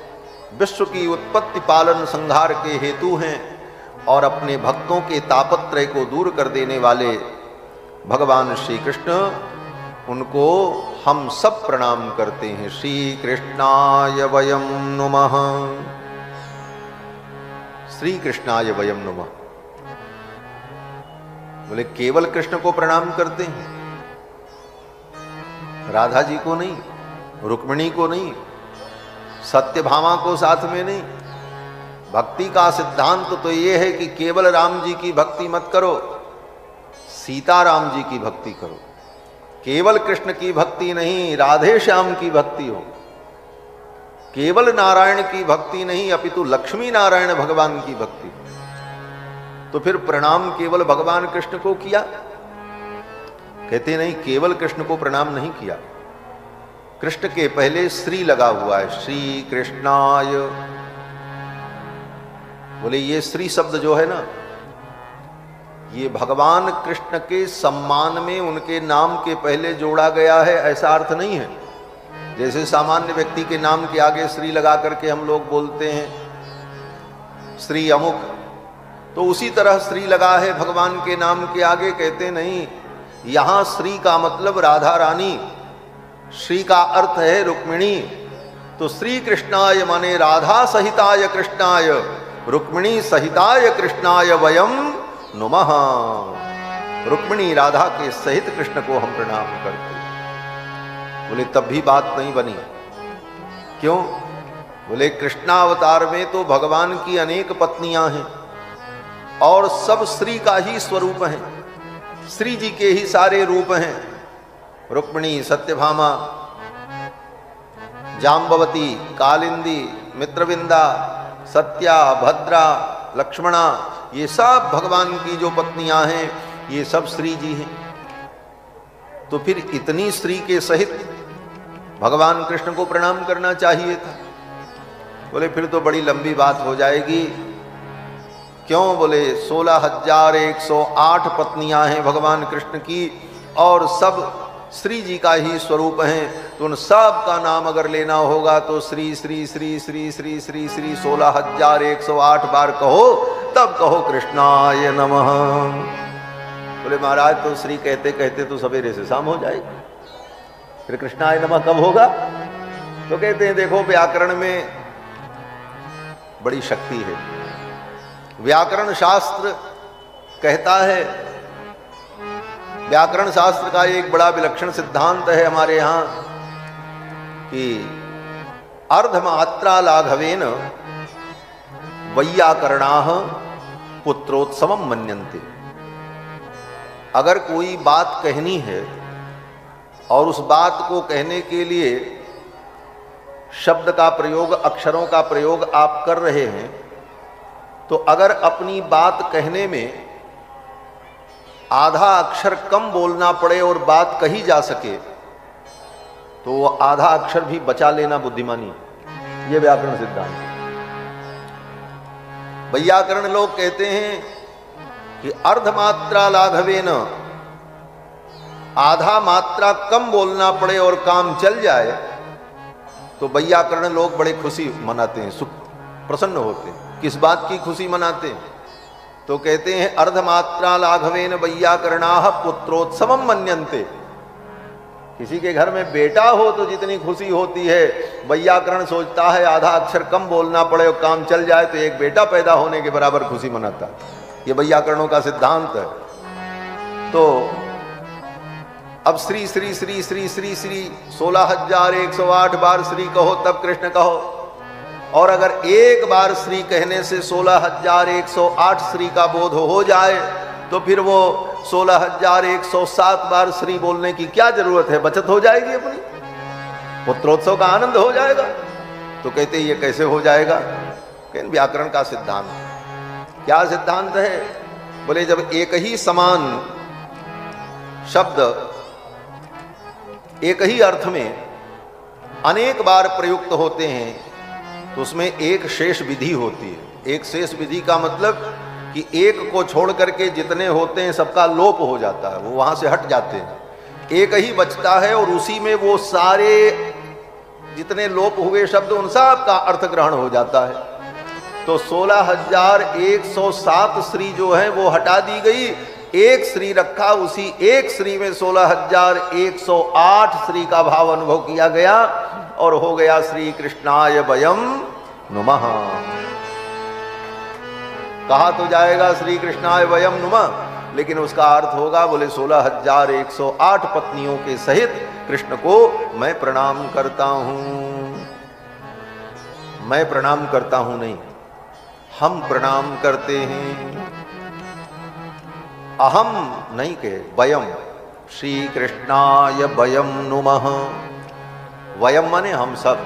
विश्व की उत्पत्ति पालन संहार के हेतु हैं, और अपने भक्तों के तापत्रय को दूर कर देने वाले भगवान श्री कृष्ण, उनको हम सब प्रणाम करते हैं। श्री कृष्णाय वयम नुमः। श्री कृष्णाय वयम नुमः। बोले केवल कृष्ण को प्रणाम करते हैं, राधा जी को नहीं, रुक्मिणी को नहीं, सत्यभामा को साथ में नहीं। भक्ति का सिद्धांत तो ये है कि केवल राम जी की भक्ति मत करो, सीताराम जी की भक्ति करो। केवल कृष्ण की भक्ति नहीं, राधे श्याम की भक्ति हो। केवल नारायण की भक्ति नहीं, अपितु लक्ष्मी नारायण भगवान की भक्ति। तो फिर प्रणाम केवल भगवान कृष्ण को किया? कहते नहीं, केवल कृष्ण को प्रणाम नहीं किया। कृष्ण के पहले श्री लगा हुआ है, श्री कृष्णाय। बोले ये श्री शब्द जो है ना, ये भगवान कृष्ण के सम्मान में उनके नाम के पहले जोड़ा गया है, ऐसा अर्थ नहीं है। जैसे सामान्य व्यक्ति के नाम के आगे श्री लगा करके हम लोग बोलते हैं श्री अमुक, तो उसी तरह श्री लगा है भगवान के नाम के आगे। कहते नहीं, यहां श्री का मतलब राधा रानी, श्री का अर्थ है रुक्मिणी। तो श्री कृष्णाय माने राधा सहिताय कृष्णाय, रुक्मिणी सहिताय कृष्णाय वयम नुमः। रुक्मिणी राधा के सहित कृष्ण को हम प्रणाम करते। बोले तब भी बात नहीं बनी। क्यों? बोले कृष्णावतार में तो भगवान की अनेक पत्नियां हैं और सब श्री का ही स्वरूप हैं, श्री जी के ही सारे रूप हैं। रुक्मिणी, सत्यभामा, जाम्बवती, कालिंदी, मित्रविंदा, सत्या, भद्रा, लक्ष्मणा, ये सब भगवान की जो पत्नियां हैं ये सब श्री जी हैं। तो फिर इतनी श्री के सहित भगवान कृष्ण को प्रणाम करना चाहिए था। बोले फिर तो बड़ी लंबी बात हो जाएगी। क्यों? बोले 16,108 पत्नियां हैं भगवान कृष्ण की और सब श्री जी का ही स्वरूप हैं। तो उन सब का नाम अगर लेना होगा तो श्री श्री श्री श्री श्री श्री श्री 16,108 बार कहो, तब कहो कृष्णाय नमः। बोले महाराज तो श्री कहते कहते तो सवेरे से शाम हो जाएगी, फिर कृष्णाय नमः कब होगा? तो कहते हैं देखो व्याकरण में बड़ी शक्ति है। व्याकरण शास्त्र कहता है, व्याकरण शास्त्र का एक बड़ा विलक्षण सिद्धांत है हमारे यहां कि अर्धमात्रा लाघवेन वैयाकरणाः पुत्रोत्सवम मन्यन्ते। अगर कोई बात कहनी है और उस बात को कहने के लिए शब्द का प्रयोग, अक्षरों का प्रयोग आप कर रहे हैं, तो अगर अपनी बात कहने में आधा अक्षर कम बोलना पड़े और बात कही जा सके, तो वो आधा अक्षर भी बचा लेना बुद्धिमानी। ये व्याकरण सिद्धांत। वैयाकरण लोग कहते हैं कि अर्धमात्रा लाघवेन, आधा मात्रा कम बोलना पड़े और काम चल जाए, तो वैयाकरण लोग बड़े खुशी मनाते हैं, सुख प्रसन्न होते हैं। किस बात की खुशी मनाते हैं? तो कहते हैं अर्धमात्रा लाघवेन वैयाकरणाः पुत्रोत्सवम मन्यन्ते। किसी के घर में बेटा हो तो जितनी खुशी होती है, वैयाकरण सोचता है आधा अक्षर कम बोलना पड़े और काम चल जाए तो एक बेटा पैदा होने के बराबर खुशी मनाता है। ये वैयाकरणों का सिद्धांत है। तो अब श्री श्री श्री श्री श्री श्री 16,108 बार श्री कहो तब कृष्ण कहो। और अगर एक बार श्री कहने से 16,108 श्री का बोध हो जाए तो फिर वो 16,107 बार श्री बोलने की क्या जरूरत है? बचत हो जाएगी अपनी, पुत्रोत्सव का आनंद हो जाएगा। तो कहते ये कैसे हो जाएगा? कहते व्याकरण का सिद्धांत। क्या सिद्धांत है? बोले जब एक ही समान शब्द एक ही अर्थ में अनेक बार प्रयुक्त होते हैं तो उसमें एक शेष विधि होती है। एक शेष विधि का मतलब कि एक को छोड़ करके जितने होते हैं सबका लोप हो जाता है, वो वहां से हट जाते हैं। एक ही बचता है और उसी में वो सारे जितने लोप हुए शब्द उन सब का अर्थ ग्रहण हो जाता है। तो 16,107 श्री जो है वो हटा दी गई, एक श्री रखा, उसी एक श्री में 16,108 श्री का भाव अनुभव किया गया और हो गया श्री कृष्णाय वयम नुमः। कहा तो जाएगा श्री कृष्णाय वयम नुमः, लेकिन उसका अर्थ होगा बोले 16,108 पत्नियों के सहित कृष्ण को मैं प्रणाम करता हूं। मैं प्रणाम करता हूं नहीं, हम प्रणाम करते हैं। अहम नहीं कहे, वयम, श्री कृष्णाय वयम नुमः। वयम माने हम सब।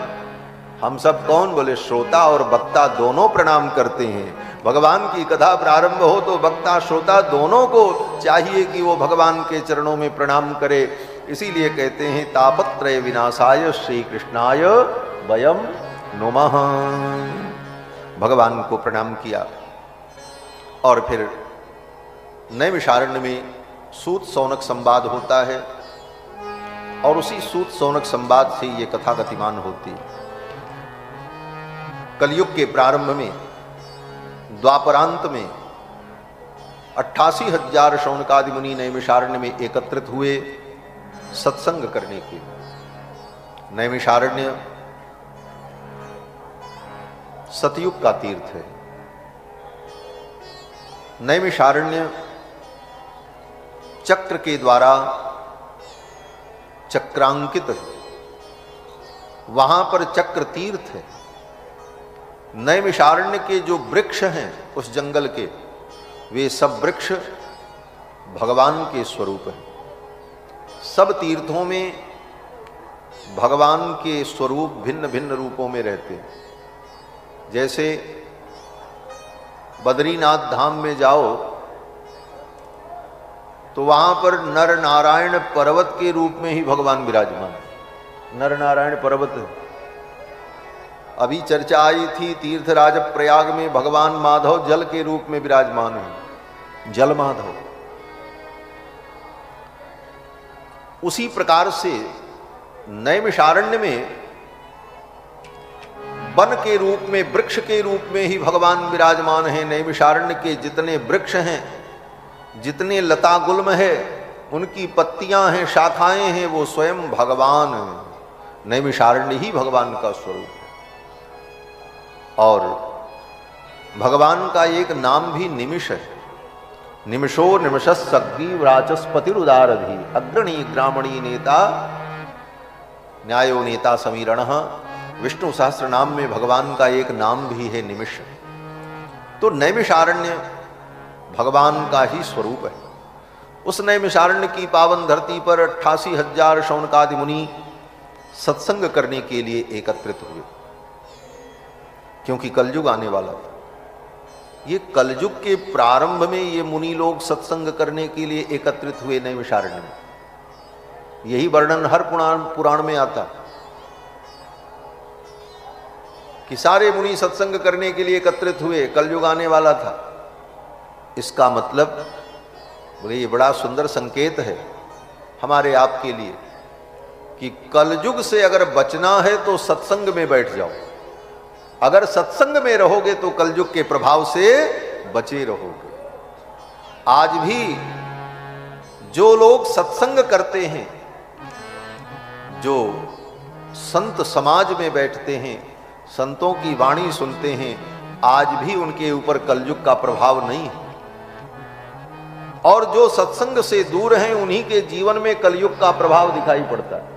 हम सब कौन? बोले श्रोता और वक्ता दोनों प्रणाम करते हैं। भगवान की कथा प्रारंभ हो तो वक्ता श्रोता दोनों को चाहिए कि वो भगवान के चरणों में प्रणाम करे। इसीलिए कहते हैं तापत्रय विनाशाय श्री कृष्णाय वयम नुमः। भगवान को प्रणाम किया और फिर नैमिषारण्य में सूत सौनक संवाद होता है और उसी सूत सौनक संवाद से ये कथा गतिमान होती है। कलयुग के प्रारंभ में, द्वापरांत में 88,000 शौनकादि मुनि नैमिषारण्य में एकत्रित हुए सत्संग करने के लिए। नैमिषारण्य सतयुग का तीर्थ है। नैमिषारण्य चक्र के द्वारा चक्रांकित है, वहां पर चक्र तीर्थ है। नैमिषारण्य के जो वृक्ष हैं उस जंगल के, वे सब वृक्ष भगवान के स्वरूप हैं। सब तीर्थों में भगवान के स्वरूप भिन्न भिन्न रूपों में रहते हैं। जैसे बद्रीनाथ धाम में जाओ तो वहां पर नर नारायण पर्वत के रूप में ही भगवान विराजमान है। नर नारायण पर्वत है। अभी चर्चा आई थी तीर्थराज प्रयाग में भगवान माधव जल के रूप में विराजमान है, जल माधव। उसी प्रकार से नैमिषारण्य में वन के रूप में, वृक्ष के रूप में ही भगवान विराजमान है। नैमिषारण्य के जितने वृक्ष हैं, जितने लता गुल्म है, उनकी पत्तियां हैं, शाखाएं हैं, वो स्वयं भगवान हैं। नैमिषारण्य ही भगवान का स्वरूप है। और भगवान का एक नाम भी निमिष है। निमिषो निमिषस्सग्गी व्राचस्पतिरुदारधि अग्रणी ग्रामणी नेता न्यायो नेता समीरणः। विष्णु सहस्त्र नाम में भगवान का एक नाम भी है निमिष। तो नैमिषारण्य भगवान का ही स्वरूप है। उस नैमिषारण्य की पावन धरती पर 88,000 शौनकादि मुनि सत्संग करने के लिए एकत्रित हुए, क्योंकि कलयुग आने वाला था। ये कलयुग के प्रारंभ में ये मुनि लोग सत्संग करने के लिए एकत्रित हुए नैमिषारण्य में। यही वर्णन हर पुराण में आता कि सारे मुनि सत्संग करने के लिए एकत्रित हुए, कलयुग आने वाला था। इसका मतलब बोले ये बड़ा सुंदर संकेत है हमारे आपके लिए कि कलयुग से अगर बचना है तो सत्संग में बैठ जाओ। अगर सत्संग में रहोगे तो कलयुग के प्रभाव से बचे रहोगे। आज भी जो लोग सत्संग करते हैं, जो संत समाज में बैठते हैं, संतों की वाणी सुनते हैं, आज भी उनके ऊपर कलयुग का प्रभाव नहीं है। और जो सत्संग से दूर हैं, उन्हीं के जीवन में कलयुग का प्रभाव दिखाई पड़ता है।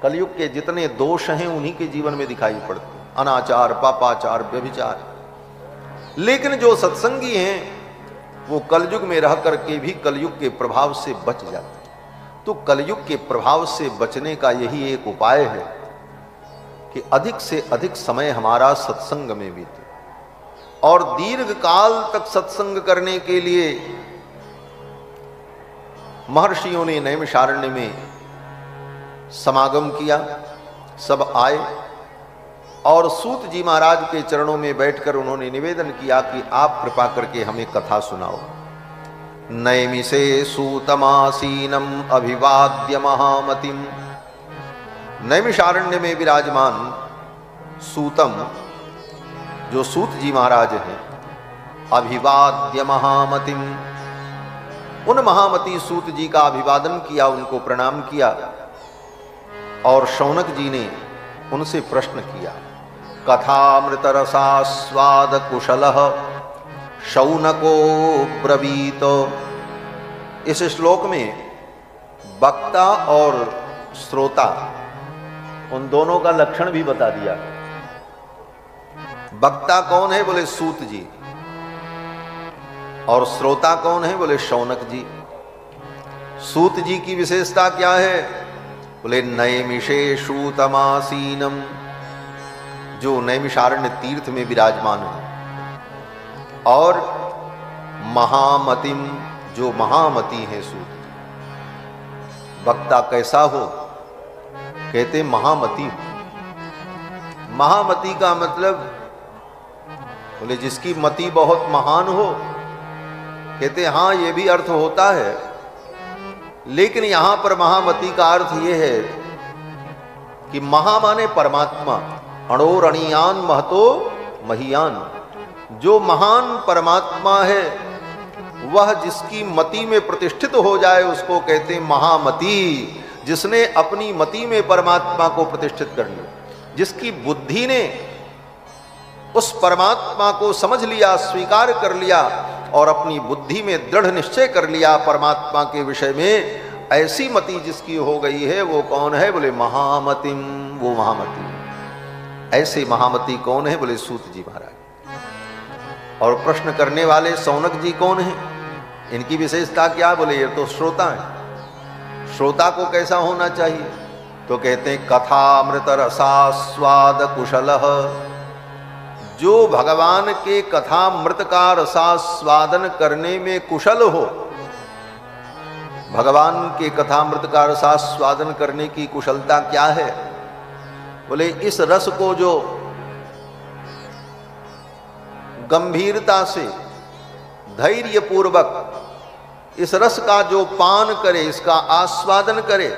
कलयुग के जितने दोष हैं उन्हीं के जीवन में दिखाई पड़ते हैं, अनाचार, पापाचार, व्यभिचार। लेकिन जो सत्संगी हैं वो कलयुग में रह करके भी कलयुग के प्रभाव से बच जाते हैं। तो कलयुग के प्रभाव से बचने का यही एक उपाय है कि अधिक से अधिक समय हमारा सत्संग में बीते। और दीर्घ काल तक सत्संग करने के लिए महर्षियों ने नैमिषारण्य में समागम किया। सब आए और सूत जी महाराज के चरणों में बैठकर उन्होंने निवेदन किया कि आप कृपा करके हमें कथा सुनाओ। नैमिषे सूतमासीनम अभिवाद्य महामतिम। नैमिषारण्य में विराजमान सूतम, जो सूत जी महाराज हैं, अभिवाद्य महामतिम, उन महामती सूत जी का अभिवादन किया, उनको प्रणाम किया। और शौनक जी ने उनसे प्रश्न किया, कथामृत रसास्वाद कुशलः शौनको ब्रवीत। इस श्लोक में वक्ता और श्रोता उन दोनों का लक्षण भी बता दिया। वक्ता कौन है? बोले सूत जी। और श्रोता कौन है? बोले शौनक जी। सूत जी की विशेषता क्या है? बोले नैमिषे सूतमासीनम, जो नैमिषारण्य तीर्थ में विराजमान है, और महामतिम, जो महामती है सूत। वक्ता कैसा हो? कहते महामती। महामती का मतलब बोले जिसकी मति बहुत महान हो। कहते हाँ, ये भी अर्थ होता है, लेकिन यहां पर महामती का अर्थ ये है कि महा माने परमात्मा, अणोरणीयान महतो महियान। जो महान परमात्मा है वह जिसकी मति में प्रतिष्ठित हो जाए उसको कहते महामती। जिसने अपनी मति में परमात्मा को प्रतिष्ठित कर लिया, जिसकी बुद्धि ने उस परमात्मा को समझ लिया, स्वीकार कर लिया और अपनी बुद्धि में दृढ़ निश्चय कर लिया परमात्मा के विषय में, ऐसी मति जिसकी हो गई है वो कौन है? बोले महामतिम, वो महामती। ऐसे महामती कौन है? बोले सूत जी महाराज। और प्रश्न करने वाले शौनक जी कौन है? इनकी विशेषता क्या? बोले ये तो श्रोता है। श्रोता को कैसा होना चाहिए? तो कहते हैं कथामृत रसास्वाद कुशलः, जो भगवान के कथामृत का रसास्वादन करने में कुशल हो। भगवान के कथामृत का रसास्वादन करने की कुशलता क्या है? बोले इस रस को जो गंभीरता से, धैर्य पूर्वक इस रस का जो पान करे, इसका आस्वादन करे,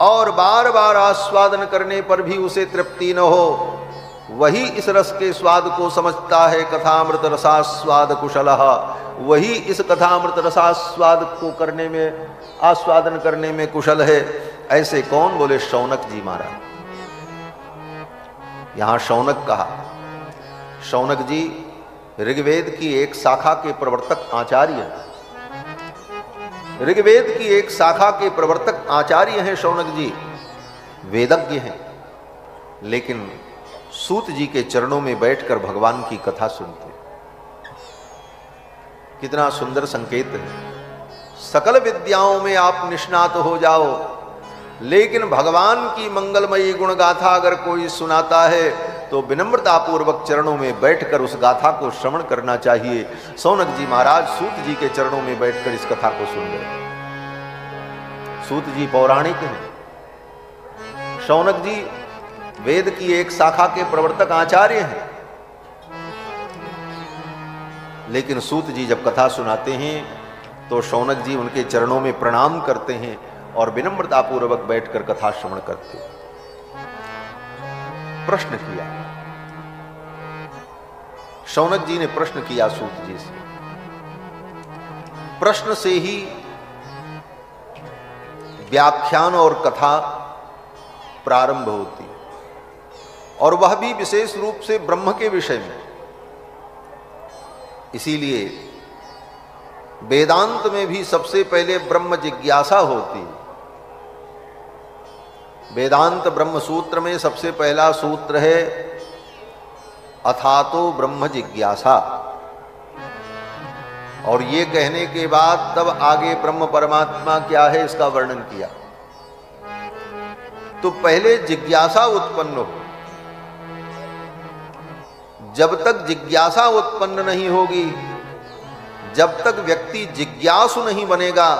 और बार बार आस्वादन करने पर भी उसे तृप्ति न हो, वही इस रस के स्वाद को समझता है। कथामृत रसास्वाद कुशलः, वही इस कथामृत रसास्वाद को करने में, आस्वादन करने में कुशल है। ऐसे कौन? बोले शौनक जी महाराज। यहां शौनक कहा। शौनक जी ऋग्वेद की एक शाखा के प्रवर्तक आचार्य हैं। ऋग्वेद की एक शाखा के प्रवर्तक आचार्य हैं शौनक जी, वेदज्ञ हैं, लेकिन सूत जी के चरणों में बैठकर भगवान की कथा सुनते। कितना सुंदर संकेत है। सकल विद्याओं में आप निष्णात हो जाओ, लेकिन भगवान की मंगलमयी गुण गाथा अगर कोई सुनाता है तो विनम्रता पूर्वक चरणों में बैठकर उस गाथा को श्रवण करना चाहिए। शौनक जी महाराज सूत जी के चरणों में बैठकर इस कथा को सुन रहे। सूत जी पौराणिक हैं, शौनक जी वेद की एक शाखा के प्रवर्तक आचार्य हैं, लेकिन सूत जी जब कथा सुनाते हैं तो शौनक जी उनके चरणों में प्रणाम करते हैं और विनम्रता पूर्वक बैठकर कथा श्रवण करते हैं। प्रश्न किया, शौनक जी ने प्रश्न किया सूत जी से। प्रश्न से ही व्याख्यान और कथा प्रारंभ होती, और वह भी विशेष रूप से ब्रह्म के विषय में। इसीलिए वेदांत में भी सबसे पहले ब्रह्म जिज्ञासा होती। वेदांत ब्रह्म सूत्र में सबसे पहला सूत्र है अथातो ब्रह्म जिज्ञासा, और ये कहने के बाद तब आगे ब्रह्म परमात्मा क्या है इसका वर्णन किया। तो पहले जिज्ञासा उत्पन्न हो। जब तक जिज्ञासा उत्पन्न नहीं होगी, जब तक व्यक्ति जिज्ञासु नहीं बनेगा,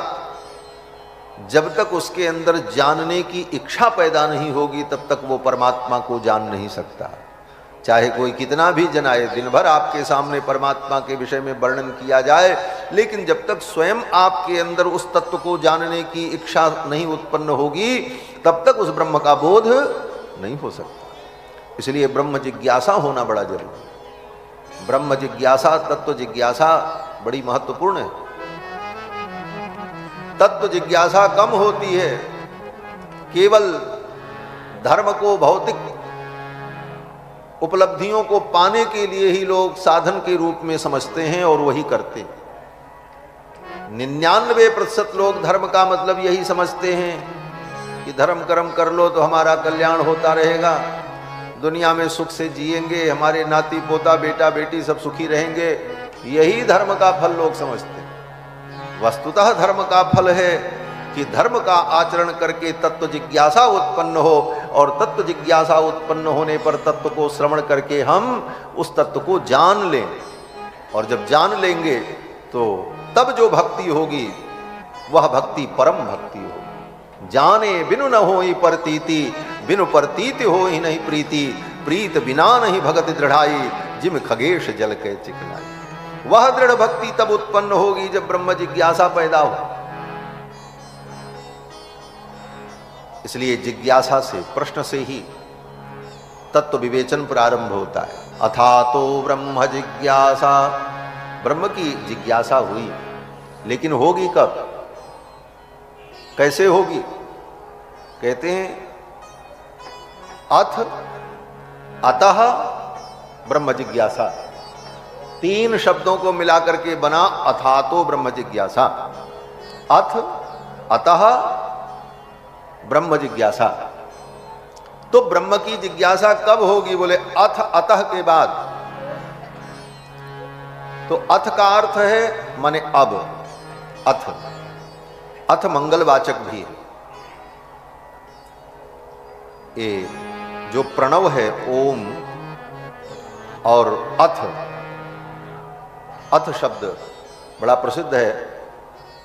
जब तक उसके अंदर जानने की इच्छा पैदा नहीं होगी, तब तक वो परमात्मा को जान नहीं सकता। चाहे कोई कितना भी जनाए, दिन भर आपके सामने परमात्मा के विषय में वर्णन किया जाए, लेकिन जब तक स्वयं आपके अंदर उस तत्व को जानने की इच्छा नहीं उत्पन्न होगी, तब तक उस ब्रह्म का बोध नहीं हो सकता। इसलिए ब्रह्म जिज्ञासा होना बड़ा जरूरी है। ब्रह्म जिज्ञासा, तत्व जिज्ञासा बड़ी महत्वपूर्ण है। तत्व जिज्ञासा कम होती है, केवल धर्म को, भौतिक उपलब्धियों को पाने के लिए ही लोग साधन के रूप में समझते हैं और वही करते हैं। 99% लोग धर्म का मतलब यही समझते हैं कि धर्म कर्म कर लो तो हमारा कल्याण होता रहेगा। दुनिया में सुख से जिएंगे, हमारे नाती पोता बेटा बेटी सब सुखी रहेंगे, यही धर्म का फल लोग समझते हैं। वस्तुतः धर्म का फल है कि धर्म का आचरण करके तत्व जिज्ञासा उत्पन्न हो, और तत्व जिज्ञासा उत्पन्न होने पर तत्व को श्रवण करके हम उस तत्व को जान लें, और जब जान लेंगे तो तब जो भक्ति होगी वह भक्ति परम भक्ति होगी। जाने बिनु न होई प्रतीति, बिनु प्रतीति हो ही नहीं प्रीति, प्रीत बिना नहीं भगत दृढ़ाई, जिम खगेश जल के चिकनाई। वह दृढ़ भक्ति तब उत्पन्न होगी जब ब्रह्म जिज्ञासा पैदा हो। इसलिए जिज्ञासा से, प्रश्न से ही तत्व विवेचन प्रारंभ होता है। अथा तो ब्रह्म जिज्ञासा, ब्रह्म की जिज्ञासा हुई, लेकिन होगी कब, कैसे होगी? कहते हैं अथ अतः ब्रह्म जिज्ञासा, तीन शब्दों को मिलाकर के बना अथा तो ब्रह्म जिज्ञासा। अथ अतः ब्रह्म जिज्ञासा। तो ब्रह्म की जिज्ञासा कब होगी? बोले अथ अतः के बाद। तो अथ का अर्थ है माने अब, अथ, अथ मंगलवाचक भी है। ये जो प्रणव है ओम और अथ, अथ शब्द बड़ा प्रसिद्ध है।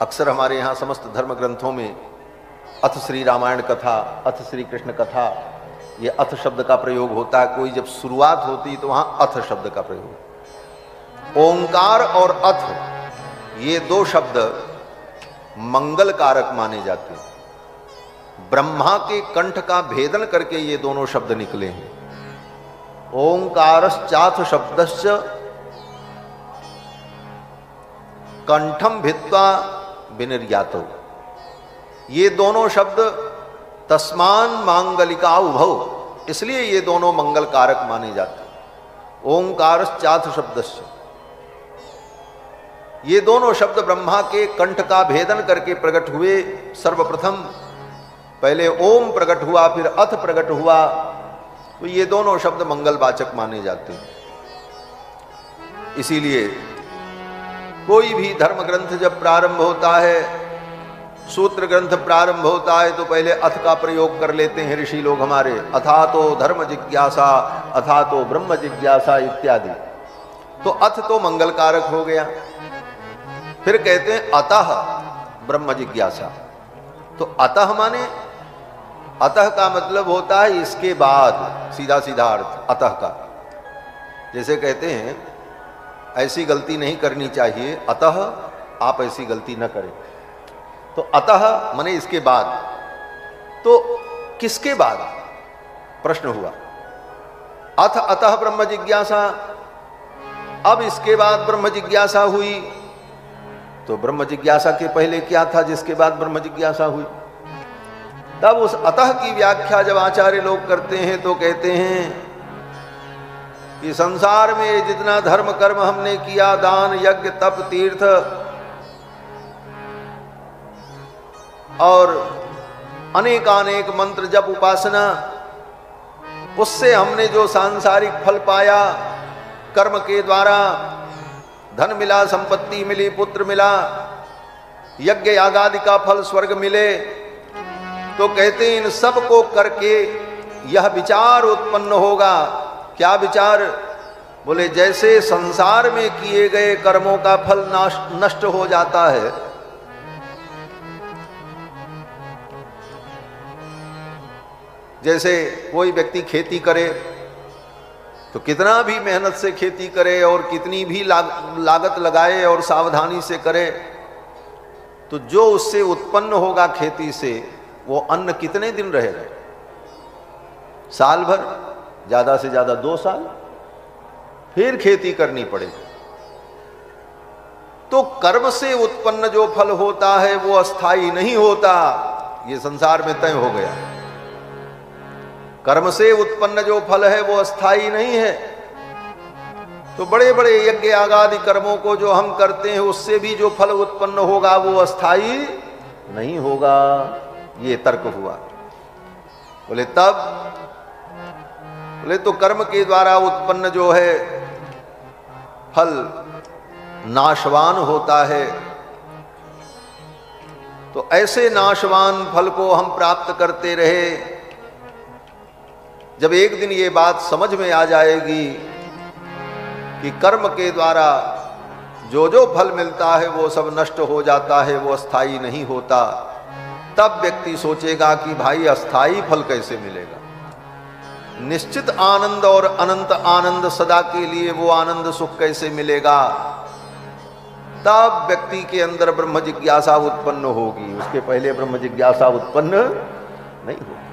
अक्सर हमारे यहाँ समस्त धर्म ग्रंथों में अथ श्री रामायण कथा, अथ श्री कृष्ण कथा, ये अथ शब्द का प्रयोग होता है। कोई जब शुरुआत होती है तो वहां अथ शब्द का प्रयोग। ओंकार और अथ ये दो शब्द मंगल कारक माने जाते हैं। ब्रह्मा के कंठ का भेदन करके ये दोनों शब्द निकले हैं। ओंकारश्चाथ शब्दश्च कंठम भित्वा विनिर्यातो, ये दोनों शब्द तस्मान मांगलिका उभव, इसलिए ये दोनों मंगल कारक माने जाते हैं। ओंकारश्चाथ शब्दश्च, ये दोनों शब्द ब्रह्मा के कंठ का भेदन करके प्रकट हुए। सर्वप्रथम पहले ओम प्रकट हुआ, फिर अथ प्रकट हुआ, तो ये दोनों शब्द मंगलवाचक माने जाते हैं। इसीलिए कोई भी धर्म ग्रंथ जब प्रारंभ होता है, सूत्र ग्रंथ प्रारंभ होता है, तो पहले अथ का प्रयोग कर लेते हैं ऋषि लोग हमारे। अथा तो धर्म जिज्ञासा, अथा तो ब्रह्म जिज्ञासा इत्यादि। तो अथ तो मंगल कारक हो गया। फिर कहते हैं अतः ब्रह्म जिज्ञासा। तो अतः माने, अतः का मतलब होता है इसके बाद, सीधा सीधा अर्थ अतः का। जैसे कहते हैं ऐसी गलती नहीं करनी चाहिए, अतः आप ऐसी गलती न करें। तो अतः माने इसके बाद। तो किसके बाद प्रश्न हुआ? अथ अतः ब्रह्म जिज्ञासा, अब इसके बाद ब्रह्म जिज्ञासा हुई। तो ब्रह्म जिज्ञासा के पहले क्या था जिसके बाद ब्रह्म जिज्ञासा हुई? तब उस अतः की व्याख्या जब आचार्य लोग करते हैं तो कहते हैं कि संसार में जितना धर्म कर्म हमने किया, दान यज्ञ तप तीर्थ और अनेकानेक मंत्र जप उपासना, उससे हमने जो सांसारिक फल पाया कर्म के द्वारा, धन मिला, संपत्ति मिली, पुत्र मिला, यज्ञ यागादि का फल स्वर्ग मिले, तो कहते हैं इन सब को करके यह विचार उत्पन्न होगा। क्या विचार? बोले जैसे संसार में किए गए कर्मों का फल नष्ट हो जाता है, जैसे कोई व्यक्ति खेती करे तो कितना भी मेहनत से खेती करे और कितनी भी लागत लगाए और सावधानी से करे, तो जो उससे उत्पन्न होगा खेती से वो अन्न कितने दिन रहेगा? साल भर, ज्यादा से ज्यादा 2 साल, फिर खेती करनी पड़ेगी। तो कर्म से उत्पन्न जो फल होता है वो अस्थाई नहीं होता, ये संसार में तय हो गया। कर्म से उत्पन्न जो फल है वो अस्थाई नहीं है। तो बड़े बड़े यज्ञ आगादि कर्मों को जो हम करते हैं उससे भी जो फल उत्पन्न होगा वो अस्थाई नहीं होगा, ये तर्क हुआ। बोले तब बोले तो कर्म के द्वारा उत्पन्न जो है फल नाशवान होता है, तो ऐसे नाशवान फल को हम प्राप्त करते रहे। जब एक दिन ये बात समझ में आ जाएगी कि कर्म के द्वारा जो जो फल मिलता है वो सब नष्ट हो जाता है, वो अस्थाई नहीं होता, तब व्यक्ति सोचेगा कि भाई अस्थाई फल कैसे मिलेगा। निश्चित आनंद और अनंत आनंद सदा के लिए वो आनंद सुख कैसे मिलेगा। तब व्यक्ति के अंदर ब्रह्म जिज्ञासा उत्पन्न होगी, उसके पहले ब्रह्म जिज्ञासा उत्पन्न नहीं होगी।